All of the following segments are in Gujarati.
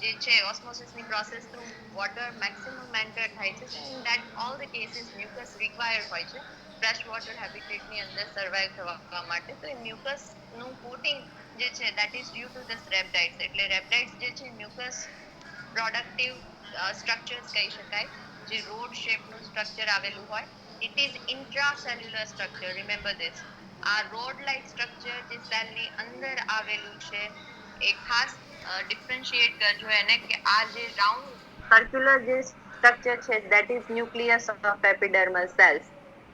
જે છે ઓસ્મોસિસની process through water maximum enter થાય છે. So in that all the cases mucus required હોય છે ફ્રેશ વોટર હેબિટેટની અંદર સર્વાઈવ થવા માટે. તો એ મ્યુકસ નું કોટિંગ જે છે that is due to this rhabdites. એટલે રેપ્ટાઇડ્સ જે છે મ્યુકસ પ્રોડક્ટિવ સ્ટ્રક્ચર્સ કહી શકાય. જે રોડ શેપનું સ્ટ્રક્ચર આવેલું હોય, it is ઇન્ટ્રાસેલ્યુલર structure. Remember this. આ રોડ લાઇક સ્ટ્રક્ચર જે સેલની અંદર આવેલું છે એ ખાસ ડિફરન્શિએટ કરજો એને કે આ જે રાઉન્ડ સર્ક્યુલર જે સ્ટ્રક્ચર છે that is nucleus of epidermal cells.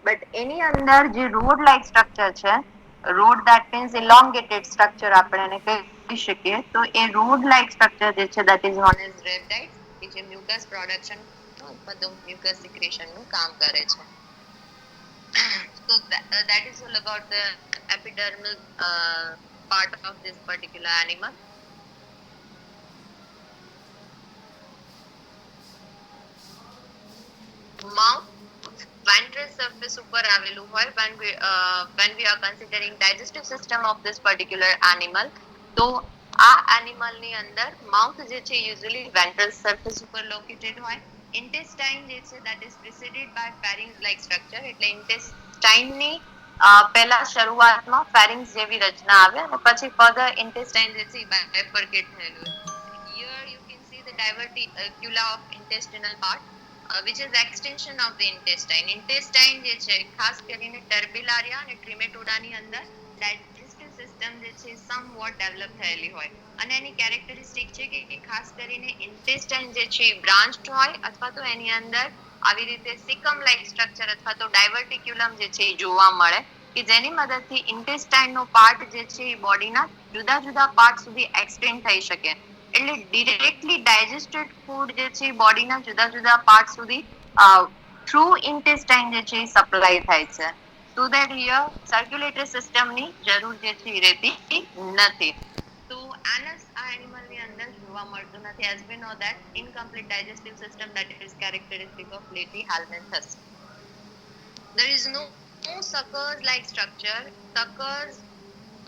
But એની અંદર જે રોડ લાઇક સ્ટ્રક્ચર છે, rod that means elongated structure આપણે એને કહી શકીએ. તો એ રોડ લાઇક સ્ટ્રક્ચર જે છે દેટ ઇઝ નોન એઝ રેપ્ટાઇડ, કે જે મ્યુકસ પ્રોડક્શન અથવા તો મ્યુકસ સિક્રેશન નું કામ કરે છે. So that is all about the epidermal part of this particular animal. Mouth ventral surface ઉપર આવેલું હોય when we are considering digestive system of this particular animal. તો આ એનિમલ ની અંદર માઉથ જે છે યુઝ્યુઅલી વેન્ટ્રલ સરફેસ ઉપર લોકેટેડ હોય. ઇન્ટેસ્ટાઇન જે છે that is preceded by pharynx like structure. એટલે ઇન્ટેસ્ટાઇન ની પહેલા શરૂઆતમાં ફેરિંગ્સ જેવી રચના આવે અને પછી ફર્ધર ઇન્ટેસ્ટાઇન જે છે બાયફર્કેટ થયેલું. Here you can see the diverticula of intestinal part, which is extension of the intestine. Intestine જે છે ખાસ કરીને ટર્બેલારિયા અને ટ્રિમેટોડાની અંદર ડાયજેસ્ટિવ સિસ્ટમ જે છે સમવોટ ડેવલપ થયેલી હોય. અને એની કેરેક્ટરિસ્ટિક છે કે ખાસ કરીને ઇન્ટેસ્ટાઇન જે છે બ્રાન્ચ હોય અથવા તો એની અંદર આવી રીતે સિકમ લાઇક સ્ટ્રક્ચર અથવા તો ડાયવર્ટિક્યુલમ જે છે એ જોવા મળે, કે જેની મદદથી ઇન્ટેસ્ટાઇન નો પાર્ટ જે છે એ બોડીના જુદા જુદા પાર્ટ સુધી એક્સટેન્ડ થઈ શકે. એટલે ડિરેક્ટલી ડાયજેસ્ટેડ ફૂડ જે છે બોડીના જુદા જુદા પાર્ટ સુધી થ્રુ ઇન્ટેસ્ટાઇન જે છે સપ્લાય થાય છે. સો દેટ હિયર સર્ક્યુલેટરી સિસ્ટમની જરૂર જે છે રહેતી નથી. તો એનસ આ એનિમલ ની અંદર જોવા મળતું નથી. As we know that incomplete digestive system that is characteristic of platyhelminthes. There is no suckers like structure. Suckers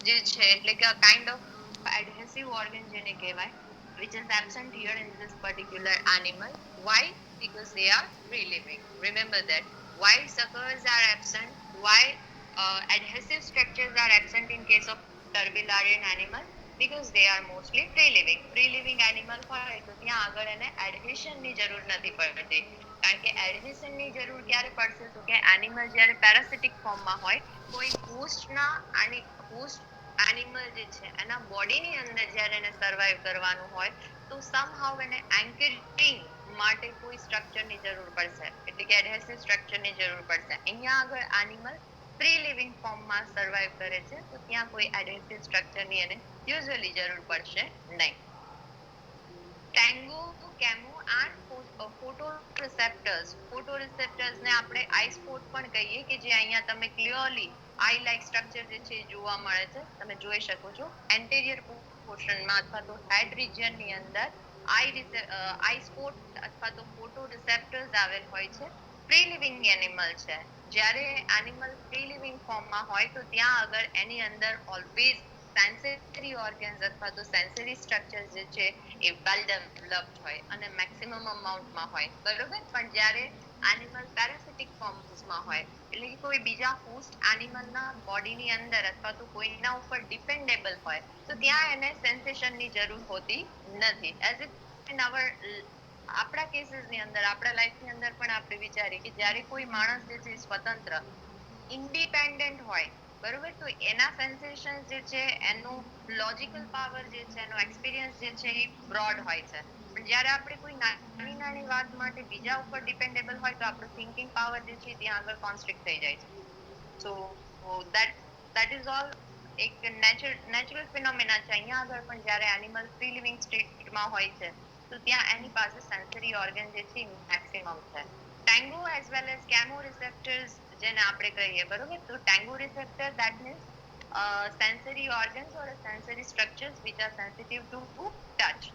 જે છે એટલે કે કાઇન્ડ ઓફ adhesive organ જેને કહેવાય, which is absent here in this particular animal. Why? Because they are free living. Remember that. Why suckers are absent? Why adhesive structures are absent in case of turbellarian animal? Because they are mostly free living. Free living animal હોય તો ત્યાં આગળ એને adhesion ની જરૂર નથી પડતી. કારણ કે adhesion ની જરૂર ક્યારે પડશે તો કે animal જ્યારે parasitic form માં હોય, કોઈ host ના અને host એનિમલ જે છે એના બોડીની અંદર જ્યારે એને સર્વાઈવ કરવાનું હોય તો સમહાઉ એને એન્કરિંગ માટે કોઈ સ્ટ્રક્ચરની જરૂર પડશે. એટલે કે એડહેસિવ સ્ટ્રક્ચરની જરૂર પડશે. અહીંયા આગળ એનિમલ ફ્રી લિવિંગ ફોર્મમાં સર્વાઈવ કરે છે તો ત્યાં કોઈ એડહેસિવ સ્ટ્રક્ચરની એને યુઝ્યુઅલી જરૂર પડશે નહીં. Tango, chemo and photoreceptors. Photoreceptors ને આપણે આઈ સ્પોટ પણ કહીએ, કે જે અહીંયા તમે ક્લિયરલી આઈ લાઇક સ્ટ્રક્ચર જે છે જોવા મળે છે, તમે જોઈ શકો છો. એન્ટેરિયર પોર્શનમાં અથવા તો હેડ રિજિયન ની અંદર આઈ સ્પોટ અથવા તો ફોટો રિસેપ્ટર્સ આવેલ હોય છે. ફ્રી લિવિંગ એનિમલ છે. જ્યારે એનિમલ ફ્રી લિવિંગ ફોર્મમાં હોય તો ત્યાં આગળ એની અંદર ઓલવેઝ સેન્સરી ઓર્ગન્સ અથવા તો સેન્સરી સ્ટ્રક્ચર જે છે એ વેલ ડેવલપ્ડ હોય અને મેક્સિમમ અમાઉન્ટમાં હોય, બરોબર. પણ જ્યારે એનિમલ પેરાસિટિક ફોર્મ્સમાં હોય, એટલે કે કોઈ બીજા હોસ્ટ એનિમલના બોડીની અંદર અથવા તો કોઈના ઉપર ડિપેન્ડેબલ હોય, તો ત્યાં એને સેન્સેશનની જરૂર હોતી નથી. એઝ ઇટ ઇન અવર આપણા કેસીસની અંદર, આપણા લાઈફની અંદર પણ આપણે વિચારીએ કે જ્યારે કોઈ માણસ જે છે સ્વતંત્ર ઇન્ડિપેન્ડન્ટ હોય, બરોબર, તો એના સેન્સેશન જે છે, એનો લોજિકલ પાવર જે છે, એનો એક્સપિરિયન્સ જે છે એ બ્રોડ હોય છે. પણ જ્યારે આપણે કોઈ નાની નાની વાત માટે બીજા ઉપર ડિપેન્ડેબલ હોય તો આપણો થિંકિંગ પાવર જે છે ત્યાં આગળ કોન્સ્ટ્રિક્ટ થઈ જાય છે. સો that is all એક નેચરલ ફિનોમિના છે. અહીંયા આગળ પણ જ્યારે એનિમલ ફ્રી લિવિંગ સ્ટેટમાં હોય છે તો ત્યાં એની પાસે સેન્સરી ઓર્ગન જે છે મેક્સિમમ છે. Tango as well as chemo receptors જેને આપણે કહીએ, બરોબર. તો tango receptor that means sensory organs or sensory structures which are sensitive to touch.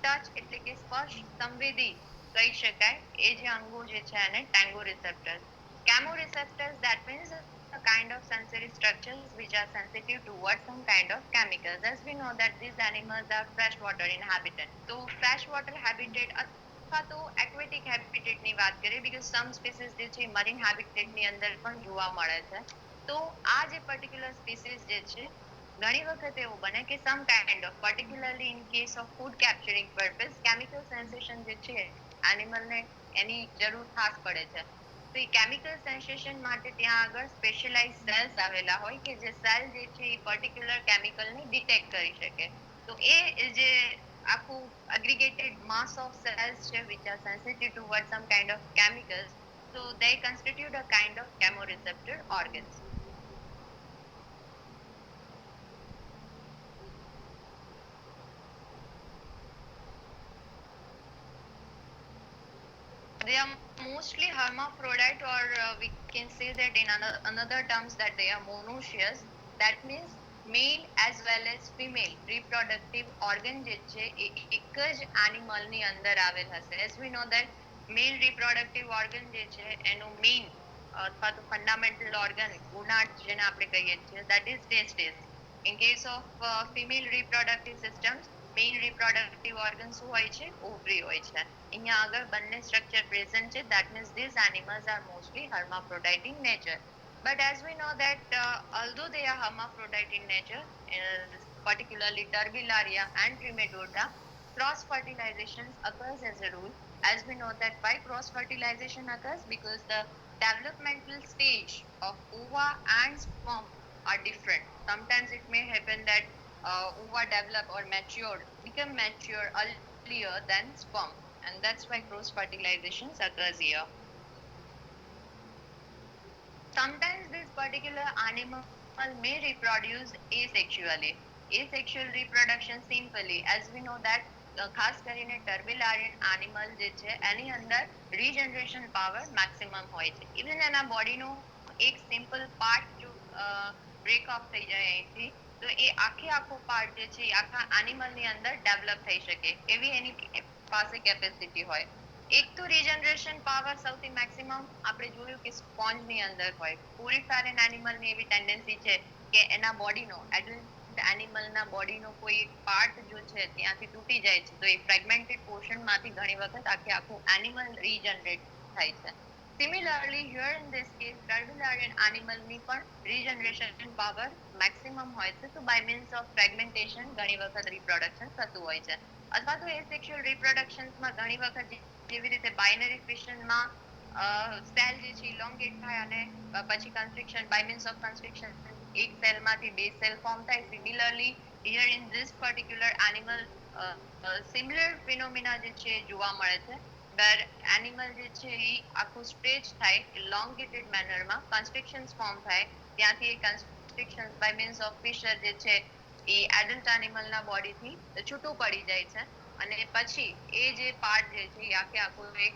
Touch એટલે કે સ્પર્શ સંવેદી કહી શકાય. એ જે અંગો જે છે એને tango receptors. Chemo receptors that means a kind of sensory structures which are sensitive towards some kind of chemicals. As we know that these animals are freshwater inhabitant. So freshwater habitat અથવા તો aquatic habitat ની વાત કરીએ because some species જે છે marine habitat ની અંદર પણ જોવા મળે છે. તો આ જે particular species જે છે ઘણી વખત એવું બને કે some kind of particularly in case of food capturing purpose chemical sensation જે છે animal ને એની જરૂર ખાસ પડે છે. તો એ કેમિકલ સેન્સેશન માટે ત્યાં આગળ સ્પેશિયલાઇઝ સેલ્સ આવેલા હોય કે જે સેલ જે છે એ પર્ટિક્યુલર કેમિકલને ડિટેક્ટ કરી શકે. તો એ જે આખું aggregated mass of cells છે which are sensitive towards some kind of chemicals, so they constitute a kind of chemoreceptor organs. They are mostly hermaphrodite, or we can say that in another terms that they are monoecious. That means male as well as female reproductive organ જે છે એ એક જ animal ની અંદર આવેલ હશે. As we know that male reproductive organ જે છે એનું main અથવા તો fundamental organ gonad જેને આપણે કહીએ છીએ that is testis. In case of female reproductive systems main reproductive organ શું હોય છે ovary હોય છે. અહીંયા આગળ બંને structure present છે. That means these animals are mostly hermaphrodite in nature. But as we know that although they are hermaphrodite in nature, particularly Turbellaria and Trematodea, cross fertilization occurs as a rule. As we know that why cross fertilization occurs, because the developmental stage of ova and sperm are different. Sometimes it may happen that ova develop or matured, become mature earlier than sperm, and that's why cross fertilization occurs here. Sometimes this particular animal may reproduce asexually. Asexual reproduction simply, as we know that ખાસ કરીને ટર્બેલારિયન એનિમલ જે છે એની અંદર રીજનરેશન પાવર મેક્સિમમ હોય છે. ઇવન એના બોડીનો એક સિમ્પલ પાર્ટ જો બ્રેક ઓફ થઈ જાય અહીંથી તો એ આખો પાર્ટ જે છે આખા એનિમલ ની અંદર ડેવલપ થઈ શકે એવી એની પાસે કેપેસિટી હોય. એક તો રીજનરેશન પાવર સૌથી મેક્સિમમ આપણે જોયું કે સ્પોન્જ ની અંદર હોય. પોરીફેરન એનિમલ ની એવી ટેન્ડન્સી છે કે એના બોડીનો એડલ્ટ એનિમલ ના બોડીનો કોઈ પાર્ટ જો છે ત્યાંથી તૂટી જાય છે તો એ ફ્રેગમેન્ટેડ પોર્શન માંથી ઘણી વખત આખું એનિમલ રીજનરેટ થાય છે. Similarly here in this case turbellarian animal ની પણ રીજનરેશન પાવર મેક્સિમમ હોય છે. તો બાય મીન્સ ઓફ ફ્રેગમેન્ટેશન ઘણી વખત રિપ્રોડક્શન થતું હોય છે. અથવા તો એસેક્સ્યુઅલ રિપ્રોડક્શન્સમાં ઘણી વખત જેવી રીતે બાઇનરી ફિશનમાં સેલ જે છે ઇલોંગેટ થાય અને પછી construction by means of construction એક સેલમાંથી બે સેલ ફોર્મ થાય. Similarly here in this particular animal similar phenomena જે છે જોવા મળે છે. વેર એનિમલ જે છે એ આખું સ્ટ્રેચ થાય ઇલોંગેટેડ મેનરમાં કન્સ્ટ્રક્શન્સ ફોર્મ થાય ત્યાંથી એ construction by means of fission જે છે એ એડલ્ટ એનિમલના બોડીથી છૂટું પડી જાય છે અને પછી એ જે પાર્ટ જે છે એ આખું એક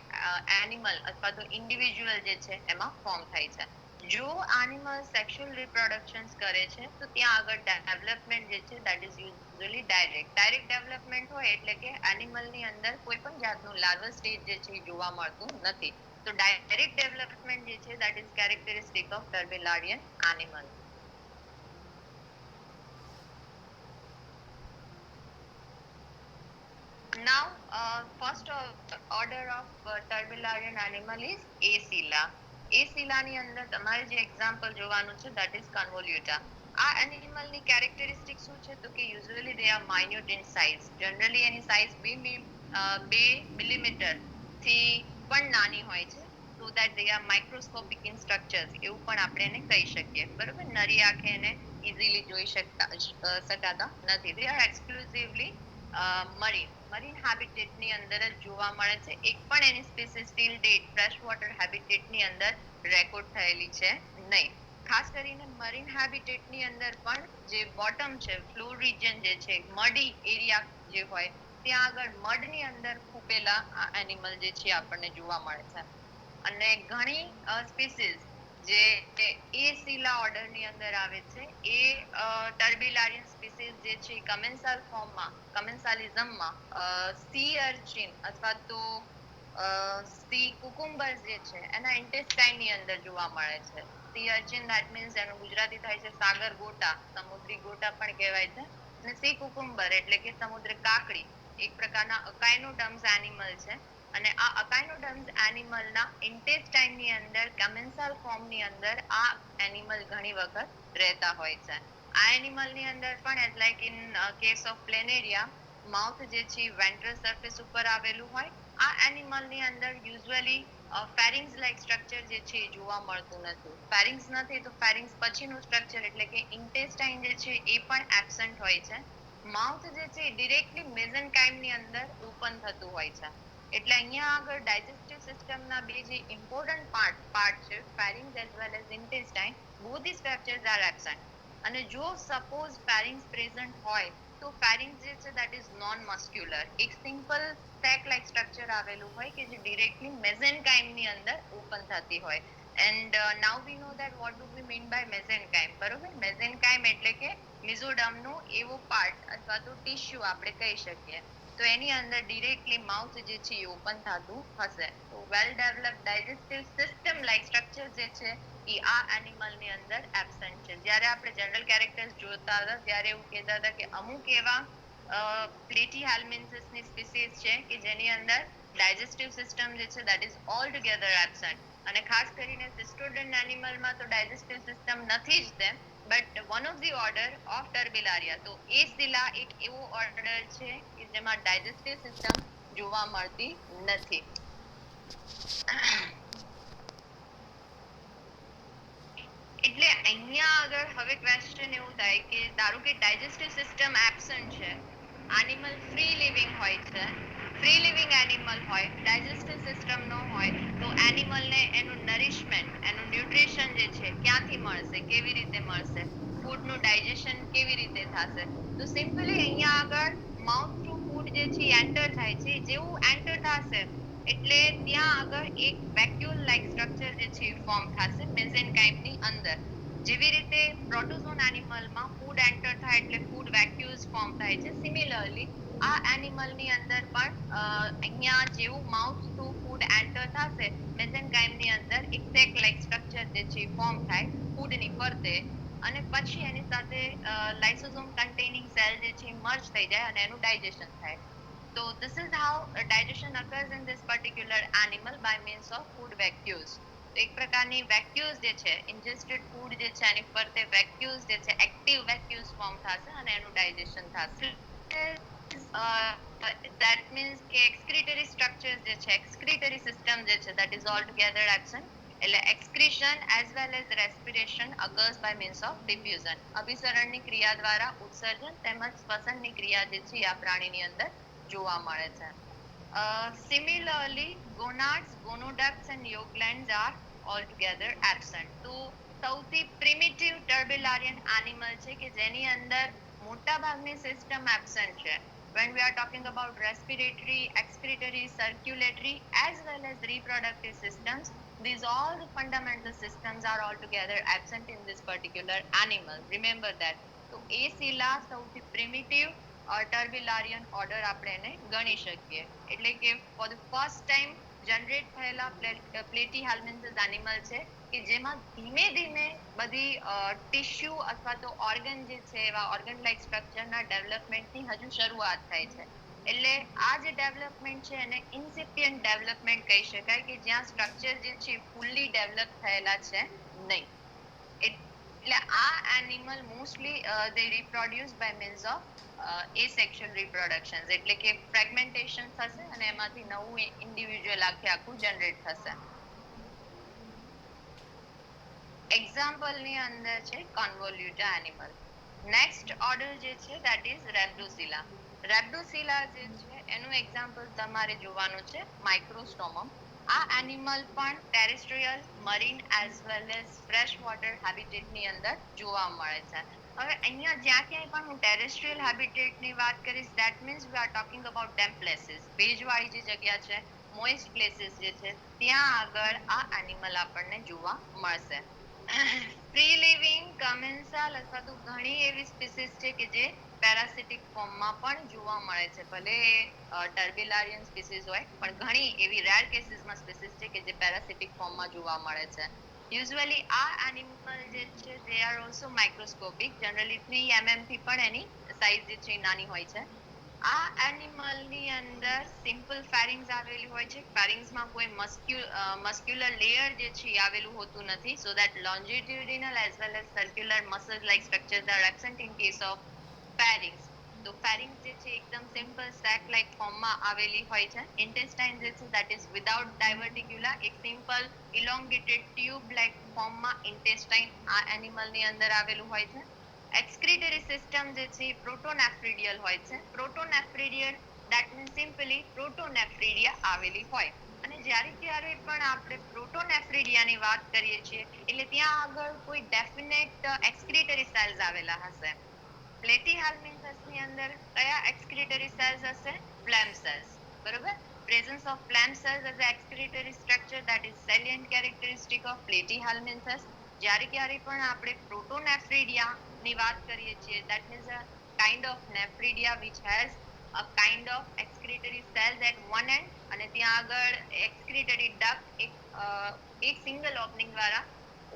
એનિમલ અથવા તો ઇન્ડિવિજ્યુઅલ જે છે એમાં ફોર્મ થાય છે. જો એનિમલ સેક્સ્યુઅલ રિપ્રોડક્શન કરે છે તો ત્યાં આગળ ડેવલપમેન્ટ જે છે that is usually direct development હોય એટલે કે એનિમલ ની અંદર કોઈ પણ જાતનું લાર્વલ સ્ટેજ જે છે જોવા મળતું નથી. તો ડાયરેક્ટ ડેવલપમેન્ટ જે છે that is characteristic of turbellarian animal. Now, first order of turbellarian animal is Acela. Acela ની અંદર તમારે જે એક્ઝામ્પલ જોવાનું છે that is convoluta. આ એનિમલ ની કેરેક્ટરિસ્ટિક શું છે તો કે usually they are minute in size. Generally any size 2 millimetre થી પણ નાની હોય છે. so that they are microscopic in structures એવું પણ આપણે એને કહી શકીએ. બરોબર, નરી આંખે એને ઇઝીલી જોઈ શકાતા નથી. they are exclusively marine habitat ની અંદર જ જોવા મળે છે. એક પણ એની species till date fresh water habitat ની અંદર રેકોર્ડ થયેલી છે નહીં. ખાસ કરીને મરીન હેબિટેટ ની અંદર પણ જે બોટમ છે ફ્લોર રિજન જે છે મડી એરિયા જે હોય ત્યાં આગળ મડ ની અંદર ખૂપેલા એનિમલ જે છે આપણને જોવા મળે છે. અને ઘણી સ્પીસીસ જે એસીલા ઓર્ડર ની અંદર આવે છે એ ટર્બેલારિયન સ્પીસીસ જે છે કમેન્સાલ ફોર્મમાં કમેન્સાલિઝમમાં સી અર્ચિન અથવા તો સી કુકુમ્બર્સ જે છે એના ઇન્ટેસ્ટાઇન ની અંદર જોવા મળે છે. સી અર્ચિન ધેટ મીન્સ એનું ગુજરાતી થાય છે સાગર ગોટા, સમુદ્રી ગોટા પણ કહેવાય છે. અને સી કુકુમ્બર એટલે કે સમુદ્ર કાકડી એક પ્રકારના અકાઇનોડર્મ્સ એનિમલ છે. અને આ અકાઇનોડર્મ્સ એનિમલના ઇન્ટેસ્ટાઇન ની અંદર કમેન્સલ ફોર્મ ની અંદર આ એનિમલ ઘણી વખત રહેતા હોય છે. આ એનિમલ ની અંદર પણ as like in case of planaria mouth જે છે વેન્ટ્રલ સરફેસ ઉપર આવેલું હોય. આ એનિમલ ની અંદર યુઝ્યુઅલી ફેરિંગ્સ લાઇક સ્ટ્રક્ચર જે છે એ જોવા મળતું નથી. ફેરિંગ્સ નથી તો ફેરિંગ્સ પછીનું સ્ટ્રક્ચર એટલે કે ઇન્ટેસ્ટાઇન જે છે એ પણ એબસન્ટ હોય છે. માઉથ જે છે ડિરેક્ટલી મેઝનકાઇમ ની અંદર ઓપન થતું હોય છે. એટલે અહીંયા આગળ ડાયજેસ્ટિવ સિસ્ટમના બે જે ઇમ્પોર્ટન્ટ પાર્ટ છે pharynx as well as intestine both the structures are absent. અને જો સપોઝ ફેરિંગ્સ પ્રેઝન્ટ હોય તો ફેરિંગ્સ જે છે દેટ ઇઝ નોન મસ્ક્યુલર, એક સિમ્પલ સેક લાઇક સ્ટ્રક્ચર આવેલું હોય કે જે ડિરેક્ટલી મેઝેનકાઇમ ની અંદર ઓપન થતી હોય. And now we know that what do we mean by mesenchyme, બરોબર. મેઝેનકાઇમ એટલે કે મિઝોડર્મ નો એવો પાર્ટ અથવા તો ટીશ્યુ આપણે કહી શકીએ. તો એની અંદર ડિરેક્ટલી માઉથ જે છે એ ઓપન થતું હશે. તો well develop digestive system like structure જે છે એ આ એનિમલ ની અંદર એબસન્ટ છે. જ્યારે આપણે જનરલ કેરેક્ટર્સ જોતા હતા ત્યારે એવું કહેતા હતા કે અમુક એવા પ્લેટીહેલ્મિન્થસ ની સ્પીસીસ છે કે જેની અંદર ડાયજેસ્ટિવ સિસ્ટમ જે છે that is all together absent. અને ખાસ કરીને સિસ્ટોડન એનિમલમાં તો ડાયજેસ્ટિવ સિસ્ટમ નથી જ તે, but one of the order of turbellaria. તો એ સિલા એક એવો ઓર્ડર છે કે જેમાં ડાયજેસ્ટિવ સિસ્ટમ જોવા મળતી નથી. એટલે અહીંયા આગળ હવે ક્વેશ્ચન એવું થાય કે ધારો કે ડાયજેસ્ટિવ સિસ્ટમ એબસન્ટ છે, એનિમલ ફ્રી લિવિંગ હોય છે, ફ્રી લિવિંગ એનિમલ હોય, ડાયજેસ્ટિવ સિસ્ટમ ન હોય તો એનિમલને એનું નરિશમેન્ટ, એનું ન્યુટ્રિશન જે છે ક્યાંથી મળશે, કેવી રીતે મળશે, ફૂડનું ડાયજેશન કેવી રીતે થશે? તો સિમ્પલી અહીંયા આગળ માઉથ થ્રુ ફૂડ જે છે એન્ટર થાય છે. જેવું એન્ટર થશે એટલે ત્યાં આગળ એક વેક્યુલ લાઇક સ્ટ્રક્ચર જે છે ફોર્મ થશે મેઝેનકાઇમ ની અંદર. જેવી રીતે પ્રોટોઝોન એનિમલમાં ફૂડ એન્ટર થાય એટલે ફૂડ વેક્યુલ્સ ફોર્મ થાય છે, સિમિલરલી આ એનિમલ ની અંદર પણ અહીંયા જેવું માઉથ થ્રુ ફૂડ એન્ટર થશે મેઝેનકાઇમ ની અંદર એક સેક લાઇક સ્ટ્રક્ચર જે છે ફોર્મ થાય ફૂડની ફરતે. અને પછી એની સાથે લાઇસોસોમ કન્ટેનિંગ સેલ જે છે મર્જ થઈ જાય અને એનું ડાયજેશન થાય. So this is how digestion occurs in this particular animal by means of food vacuoles. એક પ્રકારની વેક્યુલ્સ જે છે ઇન્જેસ્ટેડ ફૂડ જે છે એની ફરતે વેક્યુલ્સ જે છે એક્ટિવ વેક્યુલ્સ ફોર્મ થશે અને એનું ડાયજેશન થશે. that means કે એક્સક્રીટરી સ્ટ્રક્ચર્સ જે છે એક્સક્રીટરી સિસ્ટમ જે છે that is altogether absent. એટલે excretion as well as respiration occurs by means of diffusion. અભિસરણની ક્રિયા દ્વારા ઉત્સર્જન તેમજ શ્વસનની ક્રિયા જે છે આ પ્રાણીની અંદર જોવા મળે છે. Similarly, gonads, gonoducts and yolk glands are altogether absent. તો સૌથી પ્રિમિટિવ ટર્બેલારિયન એનિમલ છે કે જેની અંદર મોટા ભાગની સિસ્ટમ એબસન્ટ છે. When we are talking about respiratory, excretory, circulatory as well as reproductive systems, these all the fundamental systems are altogether absent in this particular animal. Remember that. તો એ સિલા સૌથી પ્રિમિટિવ ટર્બિલારિયન ઓર્ડર આપણે એને ગણી શકીએ. એટલે કે for the first time generate થયેલા પ્લેટીહેલ્મિન્થસ એનિમલ છે કે જેમાં ધીમે ધીમે બધી ટિશ્યુ અથવા તો ઓર્ગન જે છે એવા ઓર્ગન લાઇક સ્ટ્રક્ચરના ડેવલપમેન્ટની હજુ શરૂઆત થાય છે. એટલે આ જે ડેવલપમેન્ટ છે એને ઇન્સિપિયન્ટ ડેવલપમેન્ટ કહી શકાય કે જ્યાં સ્ટ્રક્ચર જે છે ફૂલ્લી ડેવલપ થયેલા છે નહીં. એટલે આ animal mostly they reproduce by means of asexual reproduction, એટલે કે ફ્રેગમેન્ટેશન થશે અને એમાંથી નવું ઇન્ડિવિડ્યુઅલ આખું જનરેટ થશે. એક્ઝામ્પલ ની અંદર છે કન્વોલ્યુટા એનિમલ. નેક્સ્ટ ઓર્ડર જે છે ધેટ ઇઝ રેબ્ડોસિલા. રેબ્ડોસિલા જે છે એનું એક્ઝામ્પલ તમારે જોવાનું છે માઇક્રોસ્ટોમમ. આ એનિમલ પણ terrestrial, marine as well as fresh water habitat ની અંદર જોવા મળે છે. હવે અહીંયા જ્યાં ક્યાંય પણ હું ટેરેસ્ટ્રીયલ હેબિટેટ ની વાત કરીશ that means we are talking about dam places, ભેજવાળી જે જગ્યા છે, મોઇસ્ટ પ્લેસીસ જે છે ત્યાં આગળ આ એનિમલ આપણને જોવા મળશે. ફ્રી લિવિંગ કમેન્સાલ અથવા તો ઘણી એવી સ્પીસીસ છે કે જે પેરાસિટિક ફોર્મમાં પણ જોવા મળે છે. ભલે ટર્બિલારિયન સ્પીસીસ હોય પણ ઘણી એવી રેર કેસીસમાં સ્પીસીસ છે કે જે પેરાસિટિક ફોર્મમાં જોવા મળે છે. યુઝ્યુઅલી આ એનિમલ જે છે they are also microscopic, generally 3 થી પણ એની સાઇઝ જે છે નાની હોય છે. આ એનિમલ ની અંદર સિમ્પલ ફેરિંગ્સ આવેલી હોય છે. ફેરિંગ્સ માં કોઈ મસ્ક્યુલર લેયર જે છે આવેલું હોતું નથી, સો that longitudinal as well as circular muscles like structures are absent in case of pharynx. તો pharynx જે છે એકદમ સિમ્પલ સેક લાઇક ફોર્મમાં આવેલી હોય છે. ઇન્ટેસ્ટાઇન જે છે that is without diverticula, એક સિમ્પલ elongated ટ્યુબ લાઇક ફોર્મમાં ઇન્ટેસ્ટાઇન આ એનિમલ ની અંદર આવેલું હોય છે. એક્સક્રીટરી સિસ્ટમ જે છે પ્રોટોનેફ્રિડિયલ હોય છે. પ્રોટોનેફ્રિડિયલ that means simply પ્રોટોનેફ્રિડિયા આવેલી હોય. અને જ્યારે ક્યારે પણ આપણે પ્રોટોનેફ્રિડિયાની વાત કરીએ છીએ એટલે ત્યાં આગળ કોઈ ડેફિનેટ એક્સક્રીટરી સેલ્સ આવેલા હશે. પ્લેટીહેલ્મિન્થસ ની અંદર કયા એક્સક્રીટરી સેલ્સ હશે? Flame cells. બરોબર. Presence of phlegm cells as an excretory structure that is salient characteristic of platyhelminthes. જ્યારે ક્યારે પણ આપણે પ્રોટોનેફ્રિડિયા ની વાત કરીએ છીએ that means a kind of nephridia which has a kind of excretory cells at one end અને ત્યાં આગળ excretory duct એક સિંગલ ઓપનિંગ દ્વારા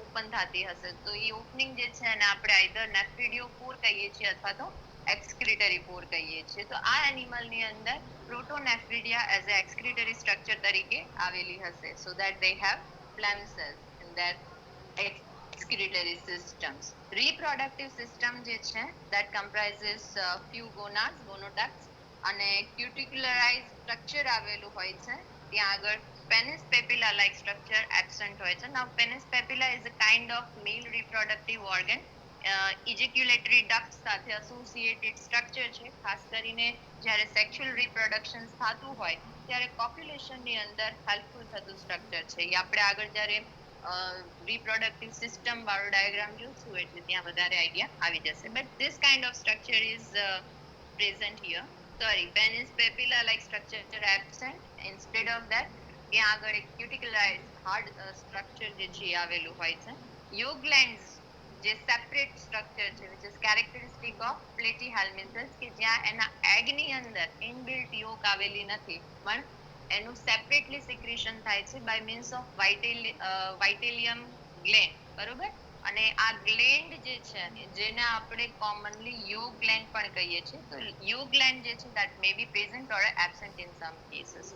ઓપન થતી હશે. તો એ ઓપનિંગ જે છે એને આપણે આઈધર નેફ્રિડિયો પોર કહીએ છીએ અથવા તો એક્સક્રીટરી પોર કહીએ છીએ. તો આ એનિમલ ની અંદર પ્રોટોનેફ્રિડિયા એઝ અ એક્સક્રીટરી સ્ટ્રક્ચર તરીકે આવેલી હશે. સો that they have phlegm cells in their excretory systems. Reproductive system જે છે that comprises few gonads અને cuticularize structure આવેલું હોય છે. ત્યાં આગળ penis papilla like structure absent હોય છે. Now penis papilla is a kind of male reproductive organ. ejaculatory duct સાથે associated structure છે. ખાસ કરીને જ્યારે સેક્સ્યુઅલ રિપ્રોડક્શન થતું હોય ત્યારે પોપ્યુલેશન ની અંદર હેલ્પફુલ થતું સ્ટ્રક્ચર છે. એ આપણે આગળ જ્યારે reproductive system વાળો ડાયાગ્રામ જોશું એટલે ત્યાં વધારે આઈડિયા આવી જશે. But this kind of structure is present here. Sorry, penis papilla like structure absent. Instead of that ત્યાં આગળ એક cuticulized hard structure જે છે આવેલું હોય છે. Yolk glands જે સેપરેટ સ્ટ્રક્ચર છે which is characteristic of platyhelminthes કે જ્યાં એના એગ ની અંદર ઇનબિલ્ટ યોક આવેલી નથી પણ એનું સેપરેટલી સિક્રેશન થાય છે બાય મીન્સ ઓફ વાઇટેલિયમ ગ્લેન્ડ. બરોબર. અને આ ગ્લેન્ડ જે છે જેને આપણે કોમનલી યોક ગ્લેન્ડ પણ કહીએ છીએ. તો યોક ગ્લેન્ડ જે છે that may be present or absent in some cases.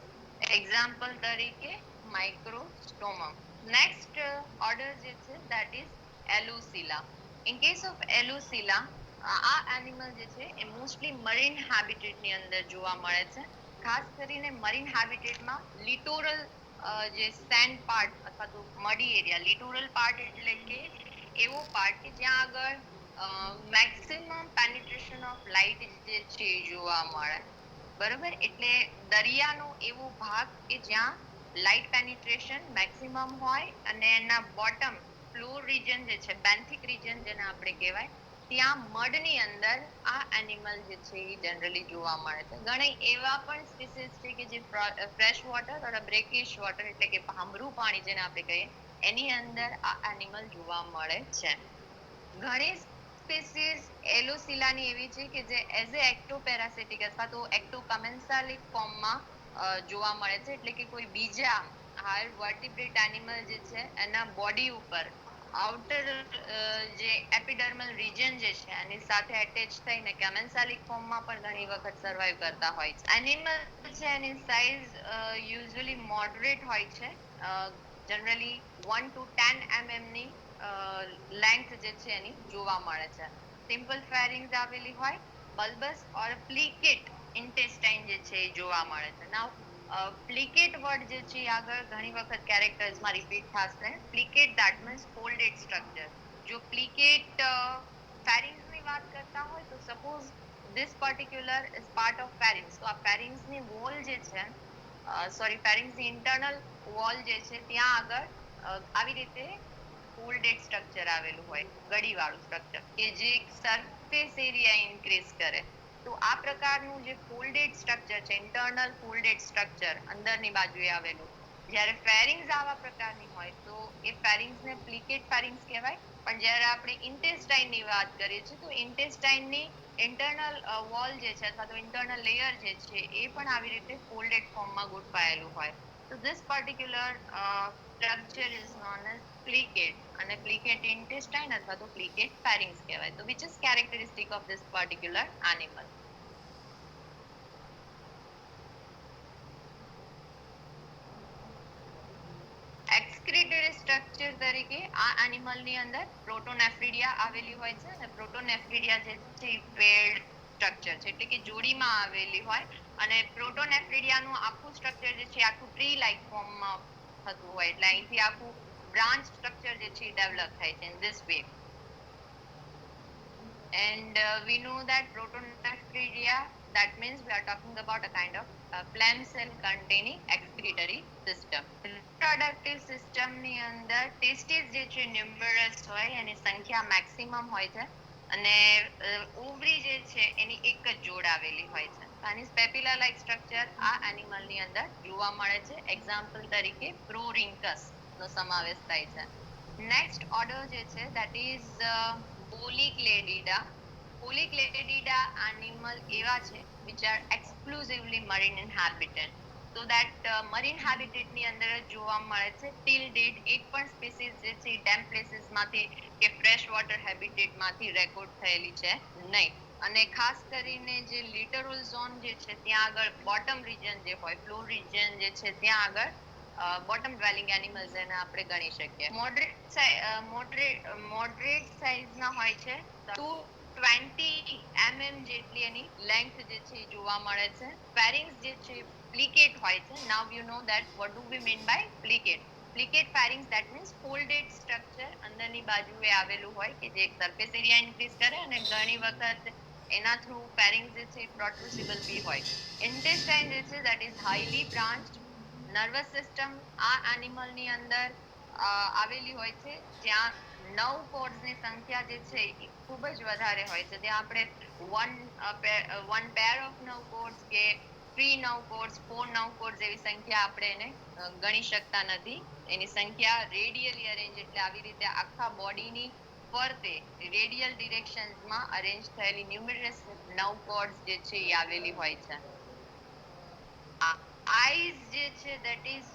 Example તરીકે માઇક્રોસ્ટોમમ. નેક્સ્ટ ઓર્ડર જે છે that is alloeocoela. In case of alloeocoela આ એનિમલ જે છે એ મોસ્ટલી મરીન હેબિટેટ ની અંદર જોવા મળે છે. ખાસ કરીને મરીન હેબિટેટમાં લિટોરલ જે સેન્ડ પાર્ટ અથવા તો મડી એરિયા, લિટોરલ પાર્ટ એટલે કે એવો પાર્ટ કે જ્યાં આગળ મેક્સિમમ પેનિટ્રેશન ઓફ લાઇટ જે છે જોવા મળે. બરોબર. એટલે દરિયાનો એવો ભાગ કે જ્યાં લાઇટ પેનિટ્રેશન મેક્સિમમ હોય અને એના બોટમ ફ્લોર રિજન જે છે બેન્થિક રિજન જેને આપણે કહેવાય ત્યાં મડની અંદર આ એનિમલ જે છે એ જનરલી જોવા મળે છે. ઘણા એવા પણ સ્પીસીસ છે કે જે ફ્રેશ વોટર અને બ્રેકિશ વોટર એટલે કે ભામરું પાણી જેને આપણે કહીએ એની અંદર આ એનિમલ જોવા મળે છે. ઘણી સ્પીસીસ એલોસિલાની એવી છે કે જે એઝ એ એક્ટોપેરાસિટિક અથવા તો એક્ટોકમેન્સાલિક ફોર્મમાં જોવા મળે છે. એટલે કે કોઈ બીજા હાયર વર્ટિબ્રેટ એનિમલ જે છે એના બોડી ઉપર આઉટર જે એપિડર્મલ રિજન જે છે એની સાથે એટેચ થઈને કેમેન્સાલિક ફોર્મમાં પણ ઘણી વખત સર્વાઈવ કરતા હોય છે. એનિમલ છે એની સાઇઝ યુઝ્યુઅલી મોડરેટ હોય છે. જનરલી 1 to 10 mm ની લેન્થ જે છે એની જોવા મળે છે. સિમ્પલ ફેરિંગ્સ આવેલી હોય. બલ્બસ ઓર પ્લિકેટ ઇન્ટેસ્ટાઇન જે છે એ જોવા મળે છે. નાઉ પ્લિકેટ વર્ડ જે છે આગળ ઘણી વખત કેરેક્ટર્સમાં રિપીટ થશે. પ્લિકેટ that means folded structure. જો પ્લિકેટ ફેરિંગ્સ ની વાત કરતા હોય તો suppose this particular is part of pharynx. તો આ pharynx ની વોલ જે છે pharynx ની ઇન્ટરનલ વોલ જે છે ત્યાં આગળ આવી રીતે ફોલ્ડેડ સ્ટ્રક્ચર આવેલું હોય, ગડીવાળું સ્ટ્રક્ચર કે જે સરફેસ એરિયા ઇન્ક્રીઝ કરે. તો આ પ્રકારનું જે ફોલ્ડેડ સ્ટ્રક્ચર છે ઇન્ટરનલ ફોલ્ડેડ સ્ટ્રક્ચર અંદરની બાજુએ આવેલું જ્યારે ફેરિંગ્સ આવા પ્રકારની હોય તો એ ફેરિંગ્સ ને પ્લિકેટ ફેરિંગ્સ કહેવાય. પણ જ્યારે આપણે ઇન્ટેસ્ટાઇન ની વાત કરીએ છીએ તો ઇન્ટેસ્ટાઇન ની ઇન્ટરનલ વોલ જે છે અથવા તો ઇન્ટરનલ લેયર જે છે એ પણ આવી રીતે ફોલ્ડેડ ફોર્મમાં ગોઠવાયેલું હોય. So this particular structure is known as પ્લિકેટ, અને પ્લિકેટ ઇન્ટેસ્ટાઇન અથવા તો પ્લિકેટ ફેરિંગ્સ કહેવાય. તો which is characteristic of this particular animal. Excretory structure તરીકે આ એનિમલ ની અંદર પ્રોટોનેફ્રિડિયા આવેલી હોય છે, અને પ્રોટોનેફ્રિડિયા જે છે પેર્ડ સ્ટ્રક્ચર છે, એટલે કે જોડીમાં આવેલી હોય, અને પ્રોટોનેફ્રિડિયા નું આખું સ્ટ્રક્ચર જે છે આખું ટ્રી લાઇક ફોર્મમાં થતું હોય, એટલે અહીંથી આખું બ્રાન્ચ સ્ટ્રક્ચર જે છે ડેવલપ થાય છે in this way. And we know that protonephridia, that means we are talking about a kind of phlegm cell containing excretory system. Reproductive system ની અંદર testis જે છે numerous હોય, એની સંખ્યા maximum હોય છે, અને ઓવરી જે છે એની એક જ જોડ આવેલી હોય છે. આની સ્પેપ્યુલા લાઇક સ્ટ્રક્ચર આ એનિમલ ની અંદર જોવા મળે છે. એક્ઝામ્પલ તરીકે પ્રોરિન્કસ નો સમાવેશ થાય છે. નેક્સ્ટ ઓર્ડર જે છે that is Polycladida. Polycladida animal એવા છે which are exclusively marine inhabitant. So that marine habitat ની અંદર જોવા મળે છે. till date એક પણ સ્પીસીસ જે છે ડેમ પ્લેસીસ માંથી કે ફ્રેશ વોટર હેબિટેટ માંથી રેકોર્ડ થયેલી છે નહીં. અને ખાસ કરીને જે લિટરલ ઝોન જે છે ત્યાં આગળ બોટમ રિજન જે હોય, ફ્લોર રિજન જે છે ત્યાં આગળ બોટમ ડ્વેલિંગ એનિમલ્સ એને આપણે ગણી શકીએ. મોડરેટ સાઇઝ ના હોય છે. 220 mm જેટલી એની લેન્થ જે છે જોવા મળે છે. ફેરિંગ્સ જે છે પ્લિકેટ હોય છે. Now you know that what do we mean by plicate. Plicate pharynx that means folded structure અંદરની બાજુએ આવેલું હોય કે જે સરફેસ એરિયા ઇન્ક્રીઝ કરે, અને ઘણી વખત એના થ્રુ ફેરિંગ્સ જે છે પ્રોટ્રુસિબલ બી હોય. ઇન્ટેસ્ટાઇન જે છે that is highly branched. Nervous system આ એનિમલ ની અંદર આવેલી હોય છે, જ્યાં 9 કોર્ડ્સ ની સંખ્યા જે છે એ ખૂબ જ વધારે હોય છે. ત્યાં આપણે વન પેર ઓફ 9 કોર્ડ્સ કે 3 9 કોર્ડ્સ, 4 9 કોર્ડ્સ એવી સંખ્યા આપણે એને ગણી શકતા નથી. એની સંખ્યા રેડિયલી અરેન્જ, એટલે આવી રીતે આખા બોડીની ફરતે રેડિયલ ડિરેક્શન્સમાં અરેન્જ થયેલી ન્યુમરસ 9 કોર્ડ્સ જે છે એ આવેલી હોય છે. આઈઝ જે છે that is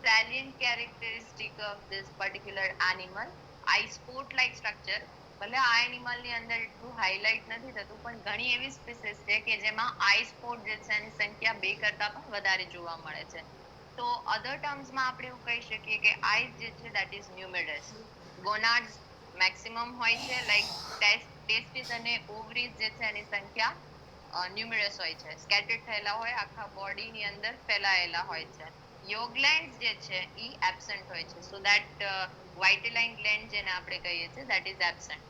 salient characteristic of this particular animal. eye sport like structure. ભલે આ એનિમલ ની અંદર એટલું હાઇલાઇટ નથી થતું, પણ ઘણી એવી સ્પીસીસ છે કે જેમાં આઈ સ્પોટ જે છે એની સંખ્યા 2 કરતા પણ વધારે જોવા મળે છે. તો અધર ટર્મ્સમાં આપણે એવું કહી શકીએ કે આઈઝ જે છે that is numerous. ગોનાડ્સ મેક્સિમમ હોય છે, લાઈક ટેસ્ટિસ અને ઓવરીઝ જે છે એની સંખ્યા ન્યુમરસ હોય છે, સ્કેટર્ડ થયેલા હોય, આખા બોડી ની અંદર ફેલાયેલા હોય છે. યોગલેન્ડ જે છે એ એબ્સન્ટ હોય છે. સો ધેટ વાઇટેલાઇન ગ્લેન્ડ જેને આપણે કહીએ છીએ that is absent.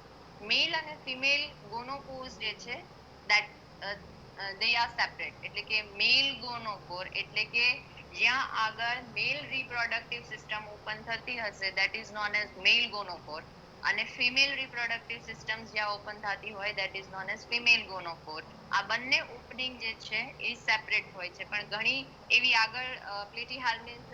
મેલ અને ફિમેલ ગોનોકોર્સ જે છે that they are separate. એટલે કે મેલ ગોનોકોર એટલે કે જ્યાં આગળ મેલ રિપ્રોડક્ટિવ સિસ્ટમ ઓપન થતી હશે that is known as male gonopore, અને ફિમેલ રિપ્રોડક્ટિવ સિસ્ટમ જ્યાં ઓપન થતી હોય that is known as female gonopore. આ બંને ઓપનિંગ જે છે એ સેપરેટ હોય છે, પણ ઘણી એવી આગળ પ્લેટીહેલ્મિન્થસ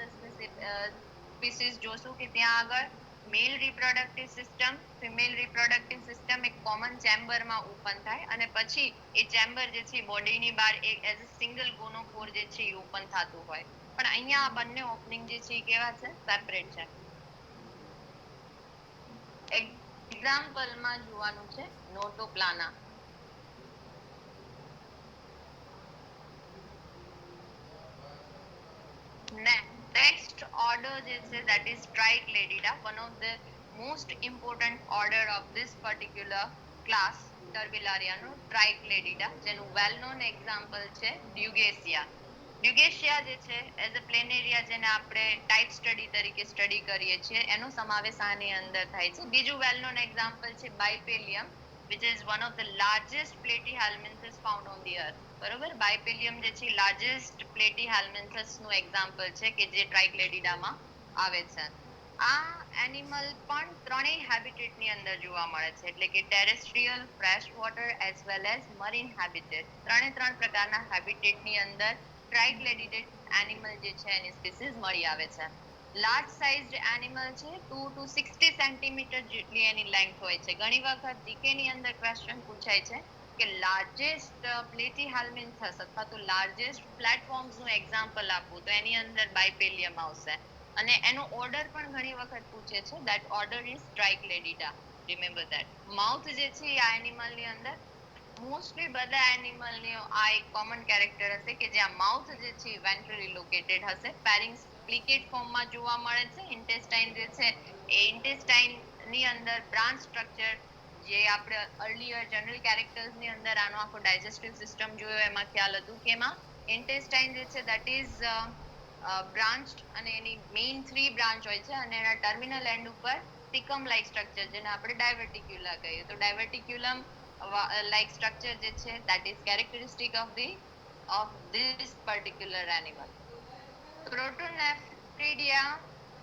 સ્પીસીસ જોશું કે ત્યાં આગળ male reproductive system, female reproductive system એક કોમન ચેમ્બરમાં ઓપન થાય, અને પછી એ ચેમ્બર જે છે બોડીની બહાર એક એઝ અ સિંગલ ગોનોકોર જે છે એ ઓપન થતું હોય. પણ અહીંયા આ બંને ઓપનિંગ જે છે એ કેવા છે? સેપરેટ છે. એક્ઝામ્પલમાં જોવાનું છે નોટોપ્લાના. Next order જે છે that is Tricladidae, one of the most important order of this particular class Turbellaria no Tricladidae, જેનું well known example છે Dugacia. ડ્યુગેશિયા જે છે એઝ અ પ્લેનેરિયા જેને આપણે ટાઇપ સ્ટડી તરીકે સ્ટડી કરીએ છીએ, એનો સમાવેશ આની અંદર થાય છે. બીજું વેલ નોન એક્ઝામ્પલ છે બાયપેલિયમ, which is one of the largest platyhelminthes found on the earth. બરોબર, બાયપેલિયમ જે છે લાર્જેસ્ટ પ્લેટીહેલ્મિન્થસ નું એક્ઝામ્પલ છે કે જે ટ્રાઇક્લેડિડામાં આવે છે. આ એનિમલ પણ ત્રણેય હેબિટેટ ની અંદર જોવા મળે છે, એટલે કે terrestrial, fresh water as well as marine habitat. ત્રણે પ્રકારના હેબિટેટ ની અંદર ટ્રાઇક્લેડિડેડ એનિમલ જે છે એની સ્પીસીસ મળી આવે છે. લાર્જ સાઇઝડ એનિમલ છે, 2 to 60 સેન્ટીમીટર જેટલી એની લેન્થ હોય છે. ઘણી વખત જીકે ની અંદર ક્વેશ્ચન પૂછાય છે કે લાર્જેસ્ટ પ્લેટીહેલ્મિન્થસ અથવા તો લાર્જેસ્ટ પ્લેટફોર્મ્સ નું એક્ઝામ્પલ આપવું, તો એની અંદર બાયપેલિયમ આવશે. અને એનો ઓર્ડર પણ ઘણી વખત પૂછે છે. That order is tricladida. Remember that. Mouth જે છે આ એનિમલ ની અંદર મોસ્ટલી બધા એનિમલ ની આ એક કોમન કેરેક્ટર હશે કે જ્યાં માઉથ જે છે વેન્ટ્રલી લોકેટેડ હશે. પેરિંગ્લિકેટ ફોર્મમાં જોવા મળે છે. ઇન્ટેસ્ટાઇન જે છે એ ઇન્ટેસ્ટાઇન ની અંદર બ્રાન્ચ સ્ટ્રક્ચર જે આપણે અર્લિયર જનરલ કેરેક્ટર્સ ની અંદર આનો આખો ડાયજેસ્ટિવ સિસ્ટમ જોયો એમાં ખ્યાલ હતું કે એમાં ઇન્ટેસ્ટાઇન જે છે દેટ ઇઝ બ્રાન્ચ અને એની મેઇન 3 બ્રાન્ચ હોય છે અને એના ટર્મિનલ એન્ડ ઉપર સિકમ લાઇક સ્ટ્રક્ચર જેને આપણે ડાયવર્ટિક્યુલા કહીએ તો ડાયવર્ટિક્યુલમ લાઇક સ્ટ્રક્ચર જે છે that is characteristic of this particular animal. Protonephridia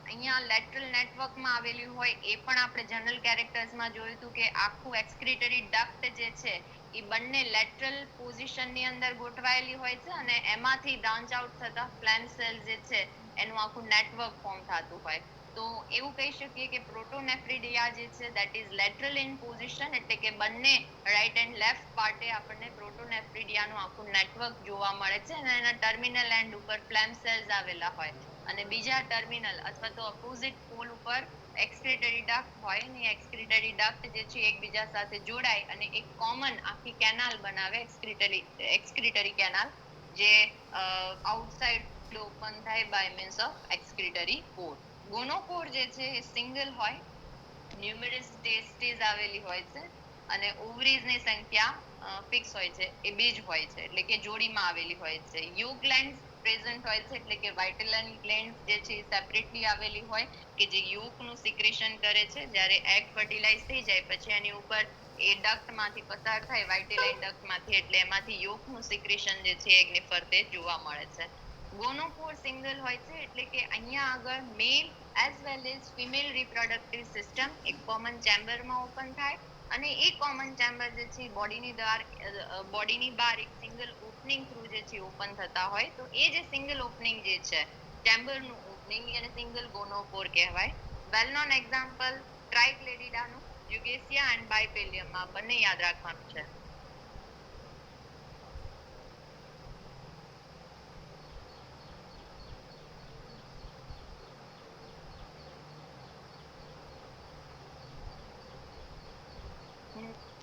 અહીંયા લેટરલ નેટવર્કમાં આવેલી હોય એ પણ આપણે જનરલ કેરેક્ટર્સમાં જોયું હતું કે આખું એક્સક્રીટરી ડક્ટ જે છે એ બંને લેટરલ પોઝિશનની અંદર ગોઠવાયેલી હોય છે અને એમાંથી બ્રાન્ચ આઉટ થતા ફ્લેમ સેલ જે છે એનું આખું નેટવર્ક ફોર્મ થતું હોય. તો એવું કહી શકીએ કે પ્રોટોનેફ્રીડિયા જે છે that is lateral in position એટલે કે બંને રાઈટ એન્ડ લેફ્ટ પાર્ટે આપણને પ્રોટોનેફ્રીડિયાનું આખું નેટવર્ક જોવા મળે છે અને એના ટર્મિનલ એન્ડ ઉપર ફ્લેમ સેલ્સ આવેલા હોય અને બીજા ટર્મિનલ અથવા તો અપોઝિટ પોલ ઉપર એક્સક્રીટરી ડક્ટ હોય ને એક્સક્રીટરી ડક્ટ જે છે એકબીજા સાથે જોડાય અને એક કોમન આખી કેનાલ બનાવે એક્સક્રીટરી કેનાલ જે આઉટસાઇડ ઓપન થાય બાય મીન્સ ઓફ એક્સક્રીટરી પોર. ગોનોપોર જે છે એ સિંગલ હોય, ન્યુમેરસ ટેસ્ટિસ આવેલી હોય છે અને ઓવરીઝ ની સંખ્યા ફિક્સ હોય છે એ બે જ હોય છે એટલે કે જોડીમાં આવેલી હોય છે. યોગ ગ્લેન્ડ પ્રેઝન્ટ હોય છે એટલે કે વાઇટલન ગ્લેન્ડ જે છે સેપરેટલી આવેલી હોય કે જે યોગનું સિક્રેશન કરે છે. જ્યારે એગ ફર્ટિલાઇઝ થઈ જાય પછી એની ઉપર એ ડક્ટ માંથી પસાર થાય વાઇટેલાઇન ડક્ટ માંથી એટલે એમાંથી યોગનું સિક્રેશન જે છે એગની ફરતે જોવા મળે છે. ગોનોપોર સિંગલ હોય છે એટલે કે અહીંયા આગળ male as well as female reproductive system એક કોમન ચેમ્બરમાં ઓપન થાય અને એ કોમન ચેમ્બર જે છે બોડીની બહાર એક સિંગલ ઓપનિંગ થ્રુ જે છે ઓપન થતા હોય તો એ જે સિંગલ ઓપનિંગ જે છે ચેમ્બરનું ઓપનિંગ અને સિંગલ ગોનોપોર કહેવાય. વેલ નોન એક્ઝામ્પલ ટ્રાઇક્લેડિડાનું યુગેસિયા એન્ડ બાયપેલિયમમાં બંને યાદ રાખવાનું છે.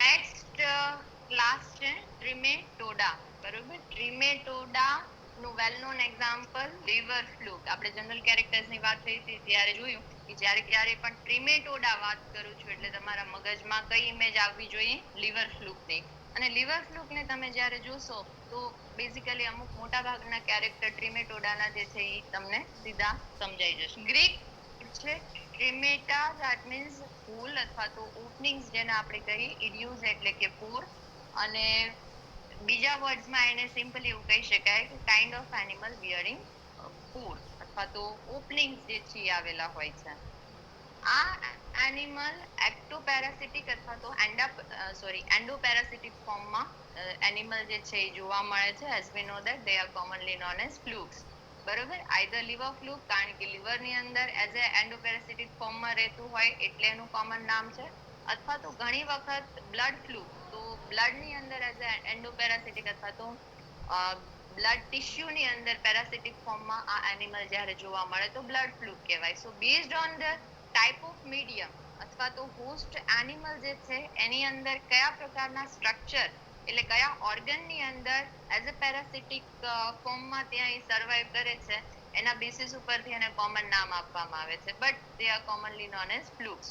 નેક્સ્ટ ક્લાસ છે ટ્રિમેટોડા. બરોબર, ટ્રિમેટોડા નું well known example liver fluke. આપણે જનરલ કેરેક્ટર્સ ની વાત થઈ હતી ત્યારે જોયું કે જ્યારે ક્યારે પણ ટ્રિમેટોડા વાત કરું છું એટલે તમારા મગજમાં કઈ ઇમેજ આવવી જોઈએ? લિવર ફ્લુક ની. અને લિવર ફ્લુક ને તમે જ્યારે જોશો તો બેઝિકલી અમુક મોટા ભાગના કેરેક્ટર ટ્રિમેટોડાના જે છે એ તમને સીધા સમજાઈ જશે. ગ્રીક છે ટ્રિમેટા ધેટ મીન્સ હોલ અથવા તો ઓપનિંગ્સ જેને આપણે કહીએ ઇડિયુઝ એટલે કે પોર અને બીજા વર્ડ્સમાં એને સિમ્પલી એવું કહી શકાય કે કાઇન્ડ ઓફ એનિમલ વિયરિંગ પોર અથવા તો ઓપનિંગ્સ જે છે આવેલા હોય છે. આ એનિમલ એક્ટોપેરાસિટિક અથવા તો એન્ડોપેરાસિટિક ફોર્મમાં એનિમલ જે છે એ જોવા મળે છે. As we know that they are commonly known as flukes. બરોબર, આઈધર લિવર ફ્લુક કારણ કે લિવર ની અંદર એઝ એ એન્ડોપેરાસિટિક ફોર્મમાં રહેતું હોય એટલે એનું કોમન નામ છે અથવા તો ઘણી વખત બ્લડ ફ્લુક તો બ્લડ ની અંદર એઝ એ એન્ડોપેરાસિટિક અથવા તો બ્લડ ટિશ્યુ ની અંદર પેરાસિટિક ફોર્મમાં આ એનિમલ જ્યારે જોવા મળે તો બ્લડ ફ્લુક કહેવાય. So based on the type of medium અથવા તો હોસ્ટ એનિમલ જે છે એની અંદર કયા પ્રકારના સ્ટ્રક્ચર એટલે કયા ઓર્ગન ની અંદર એઝ અ પેરાસિટિક ફોર્મમાં ત્યાં એ સર્વાઈવ કરે છે એના બેસિસ ઉપરથી એને કોમન નામ આપવામાં આવે છે. But they are commonly known as flux.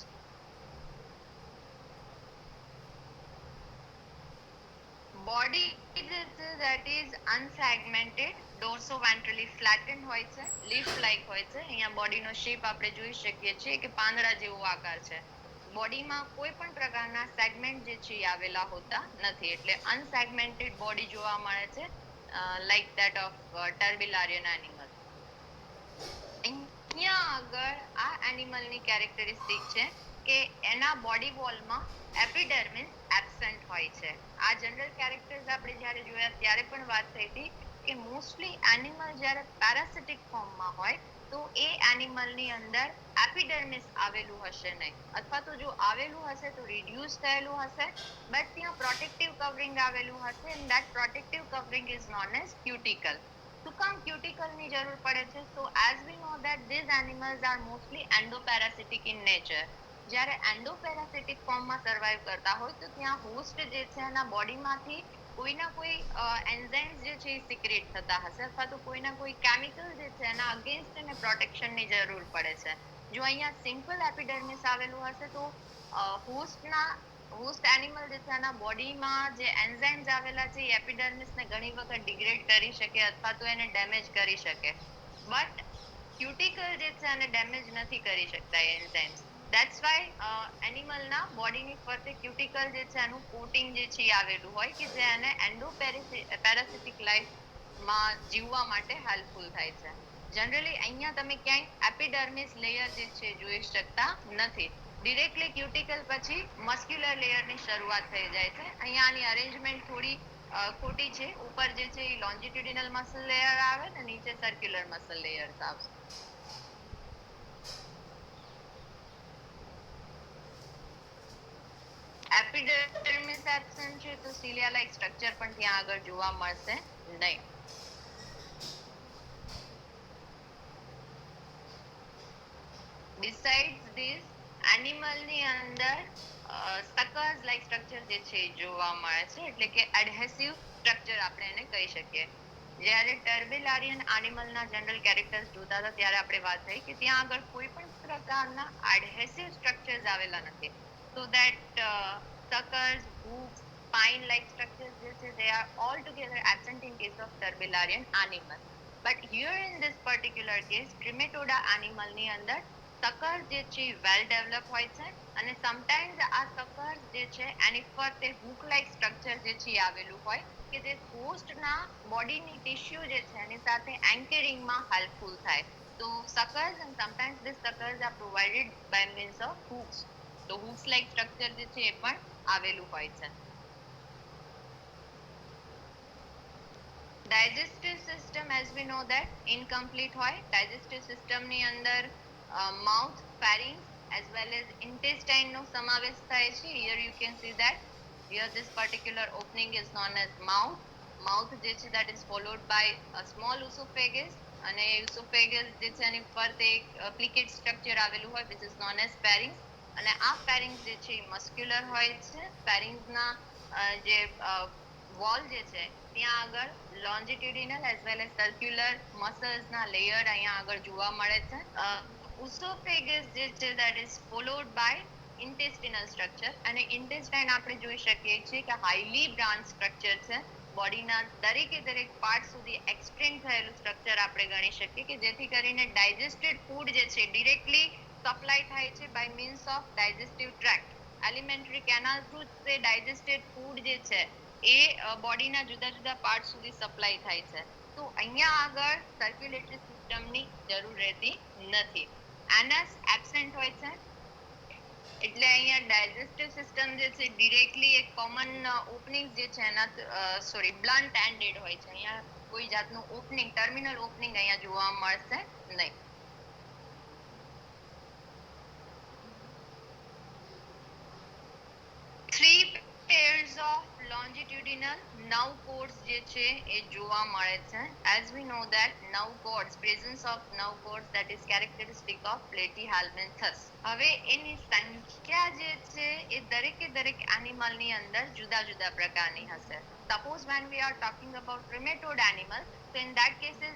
Body જે છે that is unsegmented, dorsoventral flattened હોય છે, leaf like હોય છે. અહીંયા બોડીનો શેપ આપણે જોઈ શકીએ છીએ કે પાંદડા જેવો આકાર છે. બોડીમાં કોઈ પણ પ્રકારના સેગમેન્ટ જે છે આવેલા હોતા નથી એટલે અનસેગમેન્ટેડ બોડી જોવા મળે છે લાઈક ધેટ ઓફ ટર્બિલારિયન એનિમલ. અહીંયા આગળ આ એનિમલની કેરેક્ટરિસ્ટિક છે કે એના બોડી વોલમાં એપિડર્મિસ એબ્સન્ટ હોય છે. આ જનરલ કેરેક્ટર્સ આપણે જ્યારે જોયા ત્યારે પણ વાત થઈ હતી કે મોસ્ટલી એનિમલ જ્યારે પેરાસિટિક ફોર્મમાં હોય તો એ એનિમલની અંદર એપિડર્મિસ આવેલું હશે નહીં અથવા તો જો આવેલું હશે તો રિડ્યુસ થયેલું હશે બટ ત્યાં પ્રોટેક્ટિવ કવરિંગ આવેલું હશે and that protective covering is known as cuticle. શું કામ ક્યુટિકલની જરૂર પડે છે? So as we know that these animals are mostly endoparasitic in nature. જ્યારે એન્ડોપેરાસિટિક ફોર્મમાં સર્વાઈવ કરતા હોય તો ત્યાં હોસ્ટ જે છે એના બોડીમાંથી કોઈના કોઈ એન્ઝાઇમ્સ જે છે એ સિક્રેટ થતા હશે અથવા તો કોઈના કોઈ કેમિકલ જે છે એના અગેન્સ્ટ એને પ્રોટેક્શનની જરૂર પડે છે. જો અહીંયા સિમ્પલ એપિડર્મિસ આવેલું હશે તો હોસ્ટ એનિમલ જે છે એના બોડીમાં જે એન્ઝાઇમ્સ આવેલા છે એ એપિડર્મિસને ઘણી વખત ડિગ્રેડ કરી શકે અથવા તો એને ડેમેજ કરી શકે. બટ ક્યુટિકલ જે છે એને ડેમેજ નથી કરી શકતા એ એન્ઝાઇમ્સ. ધેટ્સ વાય એનિમલના બોડીની ફરતે ક્યુટિકલ જે છે એનું કોટિંગ જે છે એ આવેલું હોય કે જે એને એન્ડોપેરાસિટિક લાઈફમાં જીવવા માટે હેલ્પફુલ થાય છે. જનરલી અહીંયા તમે ક્યાંય એપિડર્મિસ લેયર જે છે જોઈ શકતા નથી. ડિરેક્ટલી ક્યુટિકલ પછી મસ્ક્યુલર લેયરની શરૂઆત થઈ જાય છે. અહીંયા આની અરેન્જમેન્ટ થોડી ખોટી છે. ઉપર જે છે એ લોન્જિટ્યુડિનલ મસલ લેયર આવે ને નીચે સર્ક્યુલર મસલ લેયર્સ આવે. એપિડર્મિસ એબ્સન્ટ છે તો સિલિયા લાઇક સ્ટ્રક્ચર પણ ત્યાં આગળ જોવા મળશે નહીં. બિસાઇડ્સ ધીસ એનિમલની અંદર સકર્સ લાઇક સ્ટ્રક્ચર જે છે જોવા મળે છે, એટલે કે એડહેસિવ સ્ટ્રક્ચર આપણે એને કહી શકીએ. જ્યારે ટર્બેલારિયન એનિમલના જનરલ કેરેક્ટર્સ જોતા હતા ત્યારે આપણે વાત થઈ કે ત્યાં આગળ કોઈ પણ પ્રકારના એડહેસિવ સ્ટ્રક્ચર્સ આવેલા નથી. So that suckers, hooves, spine-like structures, they are altogether absent in case of turbellarian animal. But here in this particular case, Trematoda animal ની અંદર suckers જે છે well developed હોય છે અને sometimes આ suckers જે છે એની ફરતે hook like structure જે છે આવેલું હોય કે જે host ના બોડીની ટિશ્યુ જે છે એની સાથે anchoring માં helpful થાય. So suckers and sometimes these suckers are provided by means of hooks. તો hooks like structure જે છે એ પણ આવેલું હોય છે. digestive system as we know that incomplete હોય. digestive system ની અંદર mouth, pharynx as well as intestine નો સમાવેશ થાય છે. Here you can see that here this particular opening is known as mouth. Mouth જે છે that is followed by a small esophagus અને esophagus જે છે એની ફરતે એક plicate structure આવેલું હોય which is known as pharynx. અને આ pharynx જે છે મસ્ક્યુલર હોય છે. pharynx ના જે વોલ જે છે ત્યાં આગળ longitudinal as well as circular muscles ના layer અહીંયા આગળ જોવા મળે છે. esophagus જે છે that is followed by intestinal structure અને intestine આપણે જોઈ શકીએ છીએ કે highly branched structure છે. બોડીના દરેકે દરેક પાર્ટ સુધી એક્સટેન્ડ થયેલું સ્ટ્રક્ચર આપણે ગણી શકીએ કે જેથી કરીને ડાયજેસ્ટેડ ફૂડ જે છે ડિરેક્ટલી સપ્લાય થાય છે by means of digestive tract. Alimentary canal through તે ડાયજેસ્ટેડ ફૂડ જે છે એ બોડીના જુદા જુદા પાર્ટ સુધી સપ્લાય થાય છે. તો અહીંયા આગળ સર્ક્યુલેટરી સિસ્ટમની જરૂર રહેતી નથી. એનસ એબ્સેન્ટ હોય છે એટલે અહીંયા ડાયજેસ્ટિવ સિસ્ટમ જે છે ડિરેક્ટલી એક કોમન ઓપનિંગ જે છે એના બ્લન્ટ એન્ડેડ હોય છે. અહીંયા કોઈ જાતનું ઓપનિંગ ટર્મિનલ ઓપનિંગ અહીંયા જોવા મળશે નહીં. Three pairs of longitudinal nerve cords જે છે એ જોવા મળે છે. As we know that nerve cords, presence of nerve cords that is characteristic of platyhelminthes. હવે એની સંખ્યા જે છે એ દરેકે દરેક એનિમલ ની અંદર જુદા જુદા પ્રકારની હશે. Suppose when we are talking about trematode animal, so in that case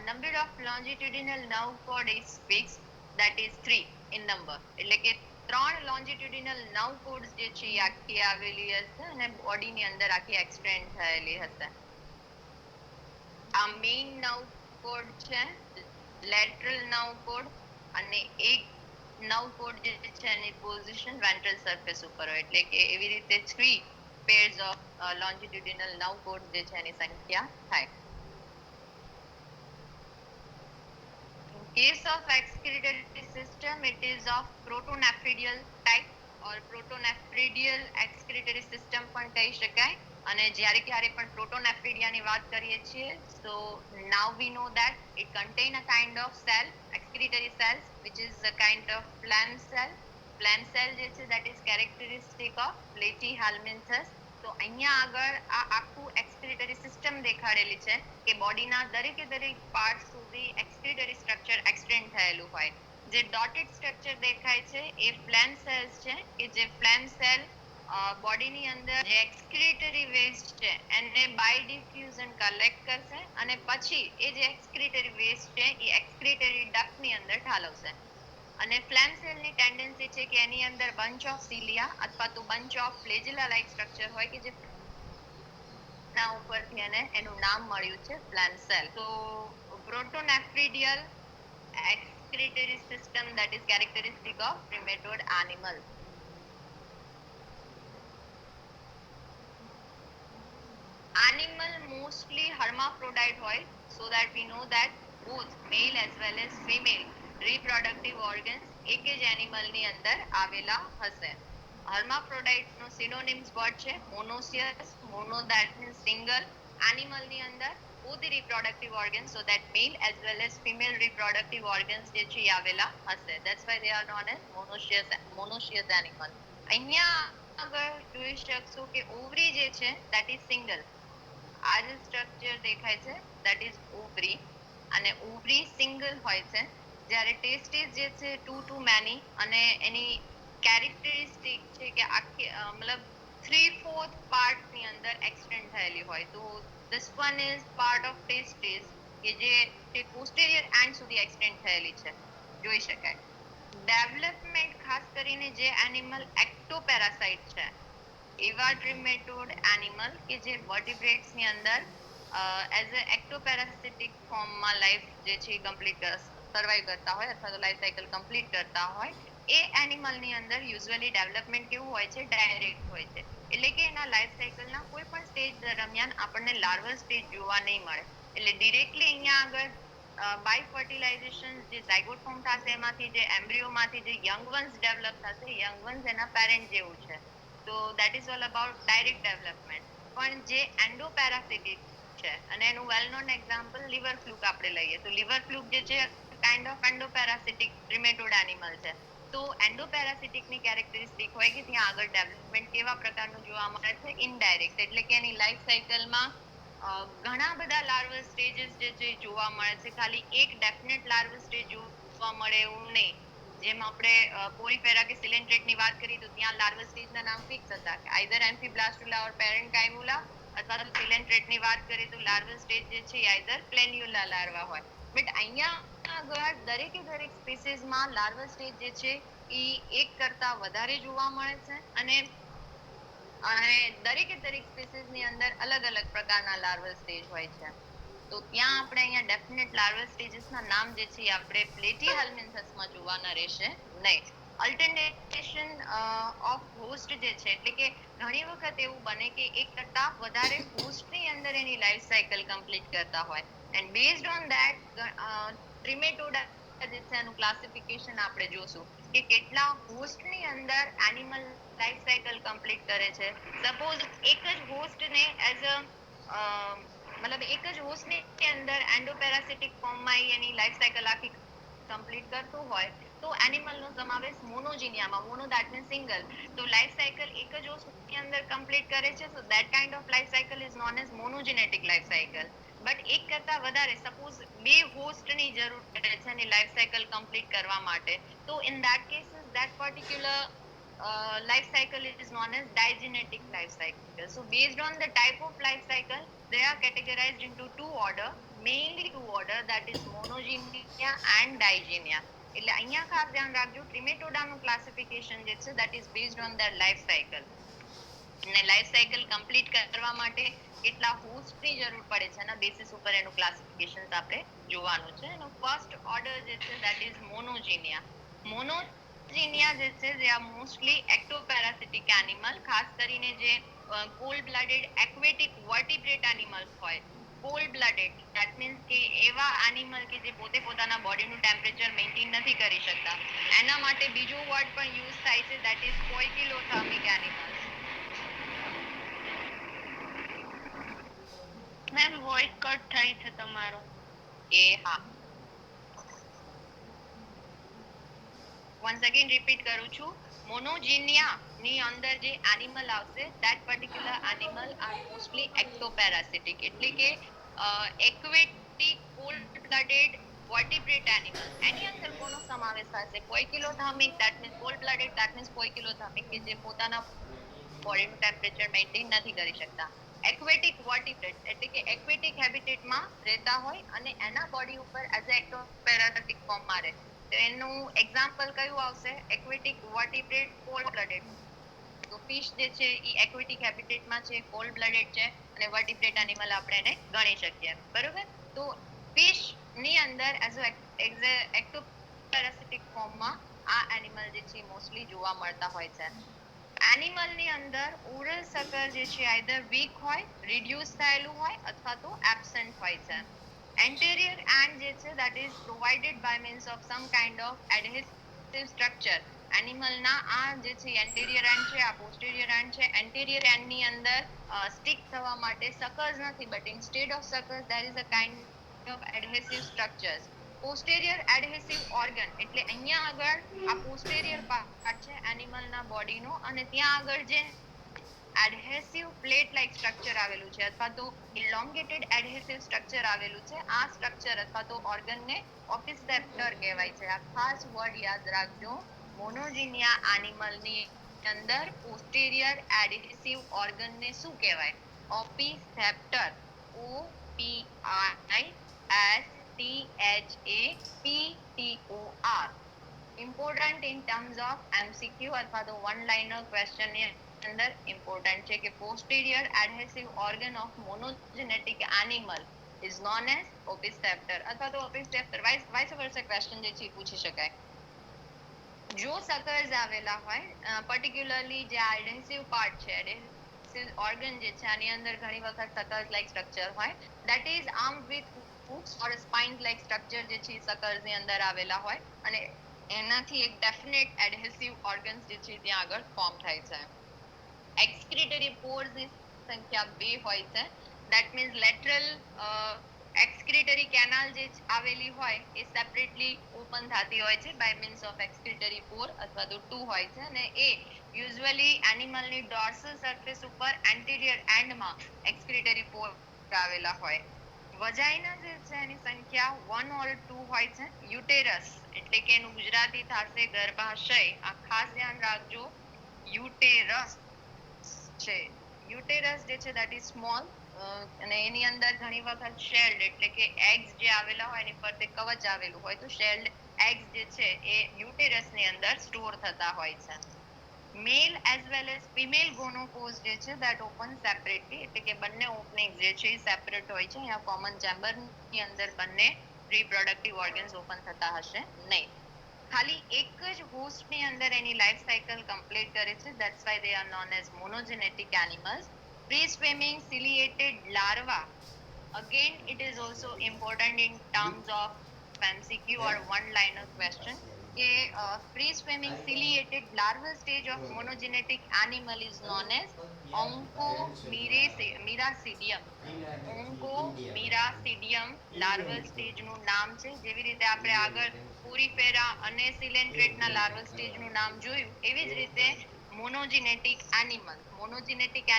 number of longitudinal nerve cord is fixed, that is 3 in number. એટલે કે 3 longitudinal nerve cords જે છે એ આખી આવેલી હશે અને બોડીની અંદર આખી એક્સટેન્ડ થયેલી હશે. આ મેઇન નર્વ કોડ છે, લેટરલ નર્વ કોડ અને એક નર્વ કોડ જે છે એની પોઝિશન વેન્ટ્રલ સરફેસ ઉપર હોય એટલે કે એવી રીતે 3 pairs of longitudinal nerve cords જે છે એની સંખ્યા થાય. Case of excretory system, it is of protonephridial type or protonephridial excretory system પણ કહી શકાય. અને જ્યારે ક્યારે પણ પ્રોટોનેફ્રિડિયાની વાત કરીએ છીએ so now we know that it contain a kind of cell, excretory cells, which is a kind of plant cell. Plant cell જે છે that is characteristic of platyhelminthes. So તો અહીંયા આગળ આ આખું એક્સક્રીટરી સિસ્ટમ દેખાડેલી છે કે બોડીના દરેકે દરેક પાર્ટ સુધી એક્સક્રીટરી સ્ટ્રક્ચર એક્સટેન્ડ થયેલું હોય. જે ડોટેડ સ્ટ્રક્ચર દેખાય છે એ ફ્લેમ સેલ્સ છે કે જે ફ્લેમ સેલ બોડીની અંદર જે એક્સક્રીટરી વેસ્ટ છે એને બાય ડિફ્યુઝન કલેક્ટ કરશે અને પછી એ જે એક્સક્રીટરી વેસ્ટ છે એ એક્સક્રીટરી ડક્ટની અંદર ઠાલવશે. અને ફ્લેમ સેલની ટેન્ડન્સી છે કે એની અંદર બંચ ઓફ સિલિયા અથવા તો બંચ ઓફ ફ્લેજેલા લાઇક સ્ટ્રક્ચર હોય કે જે ના ઉપરથી એને એનું નામ મળ્યું છે ફ્લેમ સેલ. તો પ્રોટોનેફ્રિડિયલ excretory system that is characteristic of trematode animal. Animal mostly hermaphrodite હોય, so that we know that both male as well as female reproductive organs એક જ એનિમલ ની અંદર આવેલા હશે. hermaphrodite નો synonyms word છે monoecious, mono that means single. animal ની અંદર both the reproductive organs, so that male as well as female reproductive organs જે છે આવેલા હશે. That's why they are known as monoecious animal. અહીંયા આગળ જોઈ શકશો કે ઓવરી જે છે that is single. આ જે સ્ટ્રક્ચર દેખાય છે that is ovary અને ovary single હોય છે, જ્યારે ટેસ્ટિસ જે છે 2 to many અને એની કેરેક્ટરિસ્ટિક છે કે આખી મતલબ 3/4 પાર્ટ ની અંદર એક્સટેન્ડ થયેલી હોય. તો this one is part of testis કે જે પોસ્ટેરિયર એન્ડ સુધી એક્સટેન્ડ થયેલી છે જોઈ શકાય. ડેવલપમેન્ટ ખાસ કરીને જે એનિમલ એક્ટોપેરાસાઇટ છે એવા ટ્રીમેટોડ એનિમલ કે જે વર્ટિબ્રેટ્સ ની અંદર એઝ અ એક્ટોપેરાસિટિક ફોર્મમાં લાઈફ જે છે કમ્પ્લીટ સર્વાઈવ કરતા હોય અથવા તો લાઈફ સાયકલ કમ્પ્લીટ કરતા હોય, એ એનિમલ ની અંદર યુઝ્યુઅલી ડેવલપમેન્ટ કેવું હોય છે, ડાયરેક્ટ હોય છે. એટલે કે એના લાઈફ સાયકલના કોઈ પણ સ્ટેજ દરમિયાન આપણને લાર્વલ સ્ટેજ જોવા નહીં મળે. એટલે ડિરેક્ટલી અહીંયા આગળ બાય ફર્ટિલાઇઝેશન જે ઝાયગોટ ફોર્મ થશે એમાંથી જે એમ્બ્રિયોમાંથી જે યંગ વન્સ ડેવલપ થશે, યંગ વન્સ એના પેરેન્ટ જેવું છે. તો that is all about direct development. પણ જે એન્ડોપેરાસિટિક છે અને એનું well known example liver fluke આપણે લઈએ તો લિવર ફ્લુક જે છે કાઇન્ડ ઓફ એન્ડોપેરાસિટિક ટ્રીમેટોડ એનિમલ છે. તો એન્ડોપેરાસિટિક ની કેરેક્ટરિસ્ટિક હોય કે ત્યાં આગળ ડેવલપમેન્ટ કેવા પ્રકારનું જોવા મળે છે, ઇનડાયરેક્ટ. એટલે કે એની લાઈફ સાયકલમાં ઘણા બધા લાર્વલ સ્ટેજીસ જે છે જોવા મળે છે, ખાલી એક ડેફિનેટ લાર્વલ સ્ટેજ જોવા મળે એવું નહીં. જેમ આપણે પોરીફેરા કે સિલેન્ટ્રેટ ની વાત કરી તો ત્યાં લાર્વલ સ્ટેજ ના નામ ફિક્સ હતા કે આઈધર એમ્ફીબ્લાસ્ટુલા ઓર પેરેન્કાઇમુલા, અથવા તો સિલેન્ટ્રેટ ની વાત કરીએ તો લાર્વલ સ્ટેજ જે છે આઈધર પ્લેન્યુલા લાર્વા હોય. બટ અહીંયા આગળ દરેકે દરેક સ્પીસીસમાં લાર્વલ સ્ટેજ જે છે એ એક કરતા વધારે જોવા મળે છે અને દરેકે દરેક સ્પીસીસ ની અંદર અલગ અલગ પ્રકારના લાર્વલ સ્ટેજ હોય છે. તો ત્યાં આપણે અહીંયા ડેફિનેટ લાર્વલ સ્ટેજીસ ના નામ જે છે આપણે પ્લેટીહેલ્મિન્થસમાં જોવાના રહેશે નહીં. અલ્ટરનેશન ઓફ હોસ્ટ જે છે, એટલે કે ઘણી વખત એવું બને કે એક કરતા વધારે હોસ્ટ ની અંદર એની લાઈફ સાયકલ કમ્પ્લીટ કરતા હોય, એન્ડ બેઝડ ઓન ધેટ ટ્રીમેટોડા જે છે એનું ક્લાસિફિકેશન આપણે જોશું કે કેટલા હોસ્ટ ની અંદર એનિમલ લાઈફ સાયકલ કમ્પ્લીટ કરે છે. સપોઝ એક જ હોસ્ટ ને એઝ અ મતલબ એક જ હોસ્ટ ની અંદર એન્ડોપેરાસિટિક ફોર્મમાં એની લાઈફ સાયકલ આખી કમ્પ્લીટ કરતું હોય તો એનિમલ નો સમાવેશ મોનોજીનિયામાં, મોનો ધેટ મીન્સ સિંગલ. તો લાઈફ સાયકલ એક જ હોસ્ટ ની અંદર કમ્પ્લીટ કરે છે, so that kind of life cycle is known as monogenetic life cycle. But એક કરતા વધારે સપોઝ બે હોસ્ટ ની જરૂર પડે છે એની લાઈફ સાયકલ કમ્પ્લીટ કરવા માટે, તો in that cases that particular life cycle is known as digenetic life cycle. So based on the type of life cycle, they are categorized into two order, mainly two order, that is monogenia and digenia. એટલે અહીંયા ખાસ ધ્યાન રાખજો, ટ્રીમેટોડાનું ક્લાસિફિકેશન જે છે that is based on their life cycle. અને લાઈફ સાયકલ કમ્પ્લીટ કરવા માટે કેટલા હોસ્ટની જરૂર પડે છે એના બેસિસ ઉપર એનું ક્લાસિફિકેશન આપણે જોવાનું છે. એનો ફર્સ્ટ ઓર્ડર જે છે that is મોનોજીનિયા. મોનોજીનિયા જે છે they are mostly ectoparasitic animal, ખાસ કરીને જે કોલ્ડ બ્લડેડ એક્વેટિક વર્ટિબ્રેટ એનિમલ્સ હોય, કોલ્ડ બ્લડેડ ધેટ મીન્સ કે એવા એનિમલ કે જે પોતે પોતાના બોડીનું ટેમ્પરેચર મેન્ટેન નથી કરી શકતા, એના માટે બીજો વર્ડ પણ યુઝ થાય છે that is poikilothermic animals. Ma'am voice cut થાય છે તમારો. એ હા, વન્સ અગેન રિપીટ કરું છું, મોનોજીનિયા ની અંદર જે એનિમલ આવશે that particular animal are mostly ectoparasitic એટલે કે aquatic cold blooded vertebrate animal એની અંદર કોનો સમાવેશ થશે poikilothermic that means cold blooded that means poikilothermic કે જે પોતાના બોડીનું ટેમ્પરેચર મેન્ટેન નથી કરી શકતા. એક્વેટિક વર્ટિબ્રેટ એટલે કે એક્વેટિક હેબિટેટમાં રહેતા હોય અને એના બોડી ઉપર એઝ અ એક્ટોપેરાસિટિક ફોર્મમાં રહે. તો એનું એક્ઝામ્પલ કયું આવશે? Aquatic vertebrate cold blooded. તો ફિશ જે છે એ એક્વેટિક હેબિટેટમાં છે, કોલ્ડ બ્લડેડ છે અને વર્ટિબ્રેટ એનિમલ આપણે એને ગણી શકીએ. બરોબર? તો ફિશ ની અંદર એઝ અ એક્ટોપેરાસિટિક ફોર્મમાં આ એનિમલ જે છે મોસ્ટલી જોવા મળતા હોય છે. એનિમલ ની અંદર ઓરલ સકર જે છે આઈધર વીક હોય, રિડ્યુસ થયેલું હોય અથવા તો એબ્સન્ટ હોય છે. એન્ટેરિયર એન્ડ જે છે that is provided by means of some kind of adhesive structure. Animal ના આ જે છે એન્ટેરિયર એન્ડ છે, આ પોસ્ટેરિયર એન્ડ છે. એન્ટેરિયર એન્ડ ની અંદર સ્ટિક થવા માટે સકર્સ નથી, but instead of suckers there is a kind of adhesive structures. Posterior adhesive organ એટલે અહીંયા આગળ આ પોસ્ટેરિયર પાર્ટ છે એનિમલ ના બોડીનો અને ત્યાં આગળ જે એડહેસિવ પ્લેટ લાઇક સ્ટ્રક્ચર આવેલું છે અથવા તો ઇલોંગેટેડ એડહેસિવ સ્ટ્રક્ચર આવેલું છે. આ સ્ટ્રક્ચર અથવા તો ઓર્ગનને ઓપિસેપ્ટર કહેવાય છે. આ ખાસ વર્ડ યાદ રાખજો. મોનોજીનિયા એનિમલની અંદર પોસ્ટેરિયર એડહેસિવ ઓર્ગનને શું કહેવાય? Opisthaptor. O P I S THAPTOR. Important in terms of MCQ અથવા તો વન લાઇનર ક્વેશ્ચન ની અંદર ઇમ્પોર્ટન્ટ છે કે posterior adhesive organ of monogenetic animal is known as opisceptor અથવા તો opisceptor vice versa ક્વેશ્ચન જે છે પૂછી શકાય. જો સકર્સ આવેલા હોય પર્ટિક્યુલરલી જે એડહેસિવ પાર્ટ છે એડહેસિવ ઓર્ગન જે છે આની અંદર ઘણી વખત સકર્સ લાઇક સ્ટ્રક્ચર હોય that is armed with hooks or spines like structure જે છે સકર્સ ની અંદર આવેલા હોય અને એનાથી એક ડેફિનેટ એડહેસિવ ઓર્ગન્સ જે છે ત્યાં આગળ ફોર્મ થાય છે. એક્સક્રીટરી પોર્સ ની સંખ્યા 2 હોય છે. that means lateral excretory canal જે આવેલી હોય એ સેપરેટલી ઓપન થતી હોય છે by means of excretory pore અથવા તો 2 હોય છે અને એ યુઝ્યુઅલી એનિમલની ડોર્સલ સરફેસ ઉપર એન્ટિરિયર એન્ડમાં excretory pore આવેલા હોય. વજાઇના જે છે એની સંખ્યા 1 or 2 હોય છે. યુટેરસ એટલે કે એનું ગુજરાતી થશે ગર્ભાશય. આ ખાસ ધ્યાન રાખજો. યુટેરસ છે. યુટેરસ જે છે that is small અને એની અંદર ઘણી વખત શેલ્ડ એટલે કે એગ્સ જે આવેલા હોય એની ફરતે કવચ આવેલું હોય તો શેલ્ડ એગ્સ જે છે એ યુટેરસ ની અંદર સ્ટોર થતા હોય છે. મેલ એઝ વેલ એઝ ફિમેલ ગોનોકોઝ જે છે that open separately એટલે કે બંને ઓપનિંગ જે છે એ સેપરેટ હોય છે. અહીંયા કોમન ચેમ્બર ની અંદર બંને રિપ્રોડક્ટિવ ઓર્ગન્સ ઓપન થતા હશે નહીં. ખાલી એક જ હોસ્ટ ની અંદર એની લાઈફ સાયકલ કમ્પ્લીટ કરે છે. that's why they are known as monogenetic animals. Free swimming ciliated larva, again it is also important in terms of MCQ or one liner question કે free swimming ciliated larval stage of monogenetic animal is known as Onchomyracidium. Onchomyracidium larval stage નું નામ છે. જેવી રીતે આપણે આગળ પોરીફેરા અને સિલેન્ટ્રેટના લાર્વલ સ્ટેજનું નામ જોયું એવી જ રીતે મોનોજેનેટિક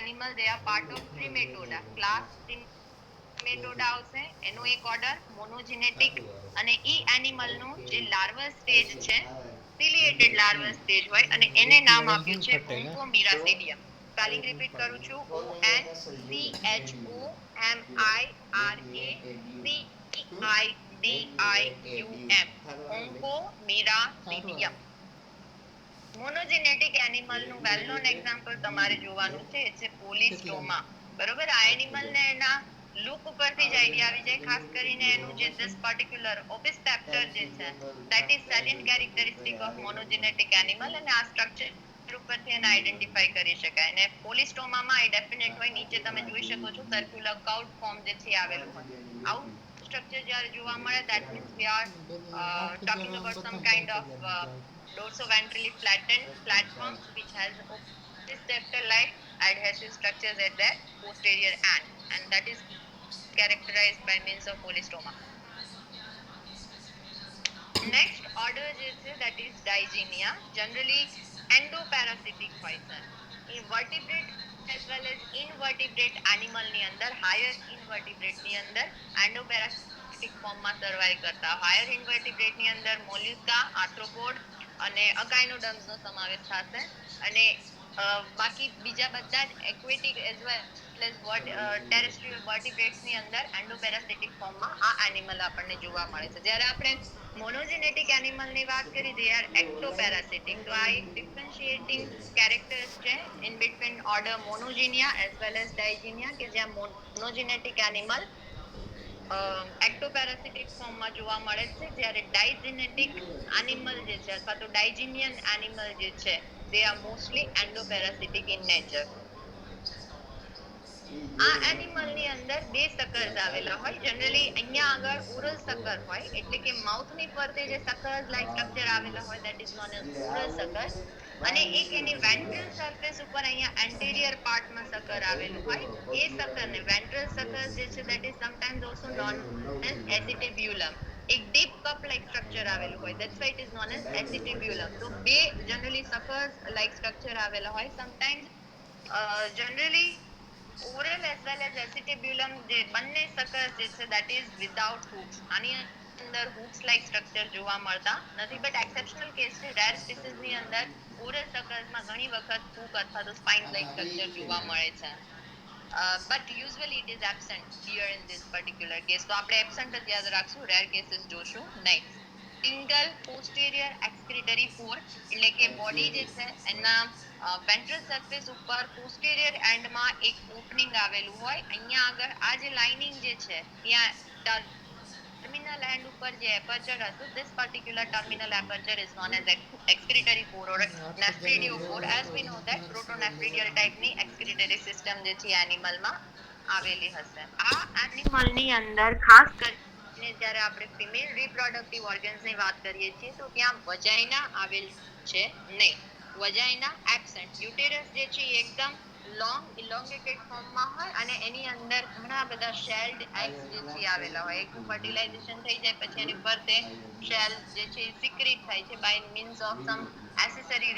animal they are part of Trematoda class. Trematoda આવશે એનો એક ઓર્ડર મોનોજેનેટિક અને ઈ એનિમલ નું જે લાર્વલ સ્ટેજ છે સિલિએટેડ લાર્વલ સ્ટેજ હોય અને એને નામ આપ્યું છે ઓન્કોમિરાસિડિયમ. સ્પેલિંગ રિપીટ કરું છું. ONCHOMIRACIDIUM. ઓન્કોમિરાસિડિયમ. મોનોજેનેટિક એનિમલ નું વેલ નોન એક્ઝામ્પલ તમારે જોવાનું છે એ છે પોલિસ્ટોમા. બરોબર? આ એનિમલ ને એના લુક ઉપરથી જ આઈડિયા આવી જાય. ખાસ કરીને એનું જે this particular opisceptor જે છે that is salient characteristic of monogenetic animal અને આ સ્ટ્રક્ચર ઉપરથી એને આઈડેન્ટિફાઈ કરી શકાય. અને પોલિસ્ટોમામાં એ ડેફિનેટ હોય. નીચે તમે જોઈ શકો છો સર્ક્યુલર કર્વ ફોર્મ જે છે આવેલું હોય. આવું સ્ટ્રક્ચર જ્યારે જોવા મળે that means we are talking about some kind of dorsoventrally flattened platforms which has opisceptor like adhesive structures at their posterior end and that is characterized by means of polystoma. Next order જે છે દેટ ઇઝ ડાયજીનિયા, જનરલી એન્ડોપેરાસિટિક હોય છે. એ વર્ટિબ્રેટ એઝ વેલ એઝ ઇનવર્ટિબ્રેટ એનિમલ ની અંદર, હાયર ઇનવર્ટિબ્રેટ ની અંદર એન્ડોપેરાસિટિક ફોર્મમાં સર્વાઈવ કરતા. હાયર ઇનવર્ટિબ્રેટ ની અંદર મોલ્યુસ્કા, આર્થ્રોપોડ અને અકાઇનોડર્મ્સ નો સમાવેશ થશે. અને બાકી બીજા બધા જ એક્વેટિક એઝ વેલ ટેરેસ્ટ્રીયલ વર્ટિબ્રેટ્સ ની અંદર એન્ડોપેરાસિટિક ફોર્મમાં આ એનિમલ આપણને જોવા મળે છે. જ્યારે આપણે મોનોજેનેટિક એનિમલ ની વાત કરી દે યાર એક્ટોપેરાસિટિક, તો આ એક ડિફરન્શિએટિંગ કેરેક્ટર્સ છે in between order monogenea as well as digenea, કે જ્યાં મોનોજેનેટિક એનિમલ એક્ટોપેરાસિટિક ફોર્મમાં જોવા મળે છે, જ્યારે ડાયજેનેટિક એનિમલ જે છે અથવા તો ડાયજીનિયન એનિમલ જે છે they are mostly endoparasitic in nature. આ એનિમલ ની અંદર બે સકર્સ આવેલા હોય. જનરલી અહીંયા આગળ ઓરલ સકર હોય, એટલે કે માઉથ ની ફરતે જે સકર્સ લાઈક સ્ટ્રક્ચર આવેલા હોય that is known as oral suckers. અને એક એની વેન્ટ્રલ સરફેસ ઉપર અહીંયા એન્ટેરિયર પાર્ટમાં સકર આવેલું હોય. એ સકર ને વેન્ટ્રલ સકર જે છે that is sometimes also known as acetabulum. એક ડીપ કપ લાઈક સ્ટ્રક્ચર આવેલું હોય, that's why it is known as acetabulum. તો બે જનરલી સકર્સ લાઈક સ્ટ્રક્ચર આવેલા હોય. Sometimes generally oral as well as acetabulum જે બંને સકર્સ જે છે that is without hooks. આની અંદર hooks like structure જોવા મળતા નથી, but exceptional case છે. રેર સ્પીસીસ ની અંદર oral સકર્સ માં ઘણી વખત hook અથવા તો spine like structure જોવા મળે છે. But usually it is absent here in this particular case. તો આપણે absent જ યાદ રાખશું, રેર કેસીસ જોશું નહીં. સિંગલ પોસ્ટેરિયર એક્સક્રીટરી પોર, એટલે કે બોડી જે છે એના વેન્ટ્રલ સરફેસ ઉપર પોસ્ટેરિયર એન્ડમાં એક ઓપનિંગ આવેલું હોય. અહીંયા આગળ આ જે લાઇનિંગ જે છે ત્યાં ટર્મિનલ એન્ડ ઉપર જે એપર્ચર હતું, this particular terminal aperture is known as excretory pore or nephridiopore. As we know that protonephridial type ની excretory system જે છે એનિમલ માં આવેલી હશે. આ એનિમલ ની અંદર ખાસ કરીને જ્યારે આપણે ફિમેલ રિપ્રોડક્ટિવ ઓર્ગન્સ ની વાત કરીએ છીએ તો ત્યાં વજાઇના આવેલ છે નહીં. Vagina absent. યુટેરસ જે છે એકદમ લોંગ ઇલોંગેટેડ ફોર્મમાં હોય અને એની અંદર ઘણા બધા શેલ્ડ એગ્સ જે છે આવેલા હોય. એક ફર્ટિલાઇઝેશન થઈ જાય પછી એની ફરતે શેલ જે છે સિક્રેટ થાય છે by means of some accessory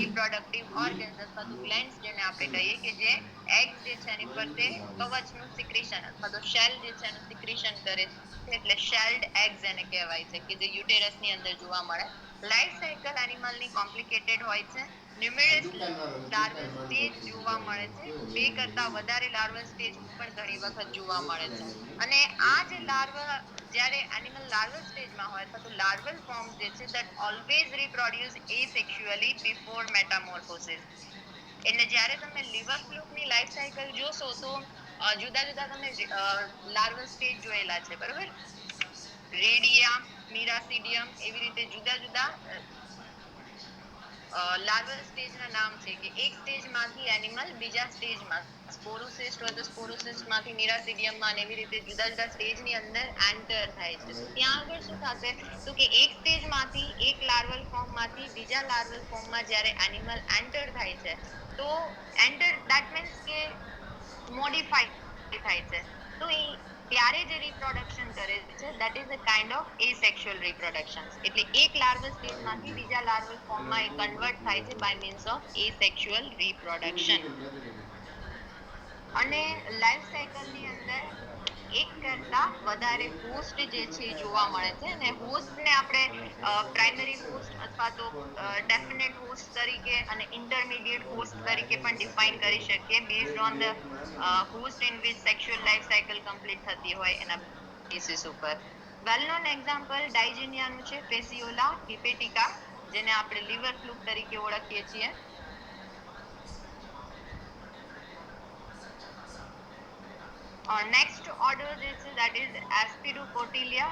reproductive organs અથવા તો ગ્લેન્ડ્સ જેને આપણે કહીએ, કે જે એગ્સ જે છે એની ફરતે કવચનું સિક્રેશન અથવા તો શેલ જે છે એનું સિક્રેશન કરે છે, એટલે શેલ્ડ એગ્સ એને કહેવાય છે, કે જે યુટેરસ ની અંદર જોવા મળે. લાઈફ સાયકલ એનિમલ ની કોમ્પ્લિકેટેડ હોય છે. ન્યુમેરસ લાર્વલ સ્ટેજ જોવા મળે છે. બે કરતા વધારે લાર્વલ સ્ટેજ પણ ઘણી વખત જોવા મળે છે. અને આ જે લાર્વા જ્યારે એનિમલ લાર્વલ સ્ટેજમાં હોય અથવા તો લાર્વલ ફોર્મ જે છે that always reproduce asexually before metamorphosis. એટલે જ્યારે તમે લિવર ફ્લૂક ની લાઈફ સાયકલ જોશો તો જુદા જુદા તમે લાર્વલ સ્ટેજ જોયેલા છે, બરોબર? રેડિયા, મિરાસિડિયમ, એવી રીતે જુદા જુદા લાર્વલ સ્ટેજના નામ છે, કે એક સ્ટેજમાંથી એનિમલ બીજા સ્ટેજમાં સ્પોરોસિસ્ટ હોય તો સ્પોરોસિસ્ટ માંથી મિરાસિડિયમમાં એવી રીતે જુદા જુદા સ્ટેજની અંદર એન્ટર થાય છે. તો ત્યાં આગળ શું થશે તો કે એક સ્ટેજમાંથી એક લાર્વલ ફોર્મમાંથી બીજા લાર્વલ ફોર્મમાં જ્યારે એનિમલ એન્ટર થાય છે તો એન્ટર ધેટ મીન્સ કે મોડિફાઈ થાય છે. તો એ ત્યારે જે રિપ્રોડક્શન કરે છે that is a kind of asexual reproduction. એટલે એક લાર્વલ સ્ટેજમાંથી બીજા લાર્વલ ફોર્મમાં એ કન્વર્ટ થાય છે by means of asexual reproduction. અને લાઈફ સાયકલ ની અંદર એક કરતા વધારે હોસ્ટ જે છે જોવા મળે છે. અને હોસ્ટ ને આપણે પ્રાઇમરી હોસ્ટ અથવા તો ડેફિનેટ હોસ્ટ તરીકે અને ઇન્ટરમીડિયેટ હોસ્ટ તરીકે પણ ડિફાઇન કરી શકીએ based on the host in which sexual life cycle complete થતી હોય એના બેસિસ ઉપર. વેલ નોન એક્ઝામ્પલ ડાયજીનિયાનું છે ફેસિયોલા હિપેટિકા, જેને આપણે લિવર ફ્લૂક તરીકે ઓળખીએ છીએ. Next order is that is Aspidocotylia.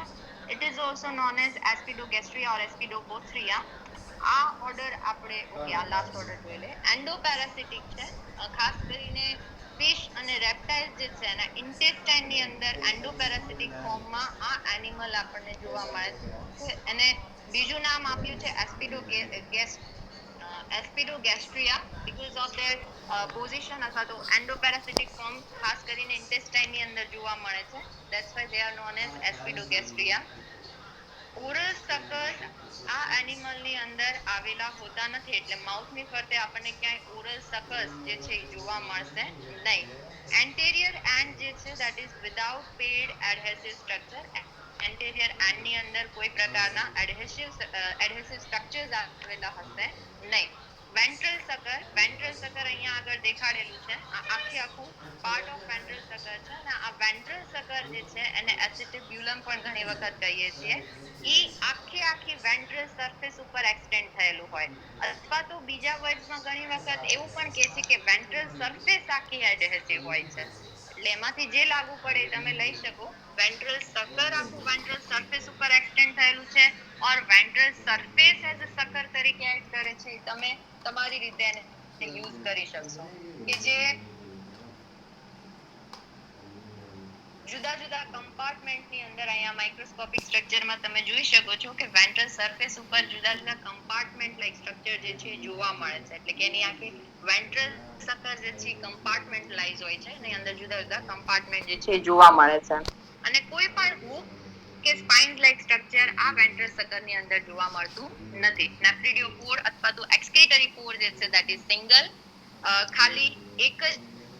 It is also known as Aspidogastria or Aspidopotria. આ ઓર્ડર આપણે ઓકે આ લાસ્ટ ઓર્ડર જોઈ લે. એન્ડોપેરાસિટિક છે. ખાસ કરીને ફિશ અને રેપ્ટાઇલ્સ જે છે એના ઇન્ટેસ્ટાઇન ની અંદર એન્ડોપેરાસિટિક ફોર્મમાં આ એનિમલ આપણને જોવા મળે છે. અને બીજું નામ આપ્યું છે એસ્પિડોગેસ્ટ્રિયા because of their position અથવા તો એન્ડોપેરાસિટિક ફોર્મ ખાસ કરીને ઇન્ટેસ્ટાઇન ની અંદર જોવા મળે છે. That's why they are known as Aspidogastria. Oral suckers આ એનિમલ ની અંદર આવેલા હોતા નથી, એટલે માઉથ ની ફરતે આપણને ક્યાંય ઓરલ સકર્સ જે છે એ જોવા મળશે નહીં. એન્ટેરિયર એન્ડ જે છે that is without paired adhesive structure. Anterior end ની અંદર કોઈ પ્રકારના એડહેસિવ સ્ટ્રક્ચર્સ આવેલા હશે નહીં. વેન્ટ્રલ સકર અહીંયા આગળ દેખાડેલું છે, આ આખે આખું પાર્ટ ઓફ વેન્ટ્રલ સકર છે, અને આ વેન્ટ્રલ સકર જે છે એને એસિટિબ્યુલમ પણ ઘણી વખત કહીએ છીએ. ઈ આખી વેન્ટ્રલ સરફેસ ઉપર એક્સટેન્ડ થયેલું હોય, અથવા તો બીજા વર્ડ્સમાં ઘણી વખત એવું પણ કહે છે કે વેન્ટ્રલ સરફેસ આખી એડહેસિવ હોય છે. એટલે એમાંથી જે લાગુ પડે એ તમે લઈ શકો. વેન્ટ્રલ સકર આખું વેન્ટ્રલ સરફેસ ઉપર એક્સટેન્ડ થયેલું છે, or ventral surface as a sucker તરીકે એડ કરે છે, તમે તમારી રીતે એને યુઝ કરી શકશો. કે જે જુદા જુદા કમ્પાર્ટમેન્ટની અંદર અહીંયા માઇક્રોસ્કોપિક સ્ટ્રક્ચરમાં તમે જોઈ શકો છો કે વેન્ટ્રલ સરફેસ ઉપર જુદા જુદા કમ્પાર્ટમેન્ટ લાઈક સ્ટ્રક્ચર જે છે જોવા મળે છે. એટલે કે એની આખી વેન્ટ્રલ સકર જે છે કમ્પાર્ટમેન્ટલાઇઝ હોય છે, એની અંદર જુદા જુદા કમ્પાર્ટમેન્ટ જે છે જોવા મળે છે. અને કોઈ પણ હૂક કે સ્પાઇન લાઈક સ્ટ્રક્ચર આ વેન્ટ્રલ સકર ની અંદર જોવા મળતું નથી. નેફ્રિડિયોપોડ અથવા તો એક્સક્રીટરી પોડ જે છે that is સિંગલ, ખાલી એક જ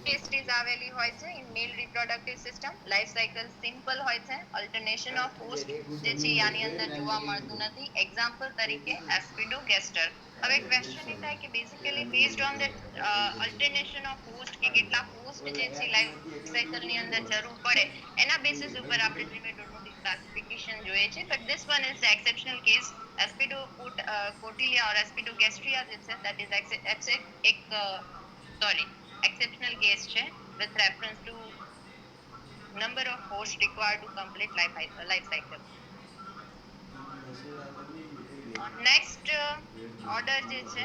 ટેસ્ટિસ આવેલી હોય છે in male reproductive system. Life cycle simple હોય છે. અલ્ટરનેશન ઓફ હોસ્ટ જે છે આની અંદર જોવા મળતું નથી. એક્ઝામ્પલ તરીકે એસ્પિડોગેસ્ટર. હવે ક્વેશ્ચન એ થાય કે basically based on the alternation of host કે કેટલા હોસ્ટ જે છે લાઈફ સાયકલ ની અંદર જરૂર પડે એના બેસિસ ઉપર આપણે ટ્રિમેટોડનું ક્લાસિફિકેશન જોઈએ છે. But this one is exceptional case. Aspidocotylea or aspidogastrea જે છે that is exceptional case છે with reference to number of hosts required to complete life cycle. Next order જે છે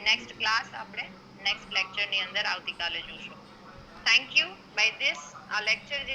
નેક્સ્ટ ક્લાસ આપણે નેક્સ્ટ લેક્ચર ની અંદર આવતીકાલે જોશું. Thank you. બાય ધીસ આ લેક્ચર જે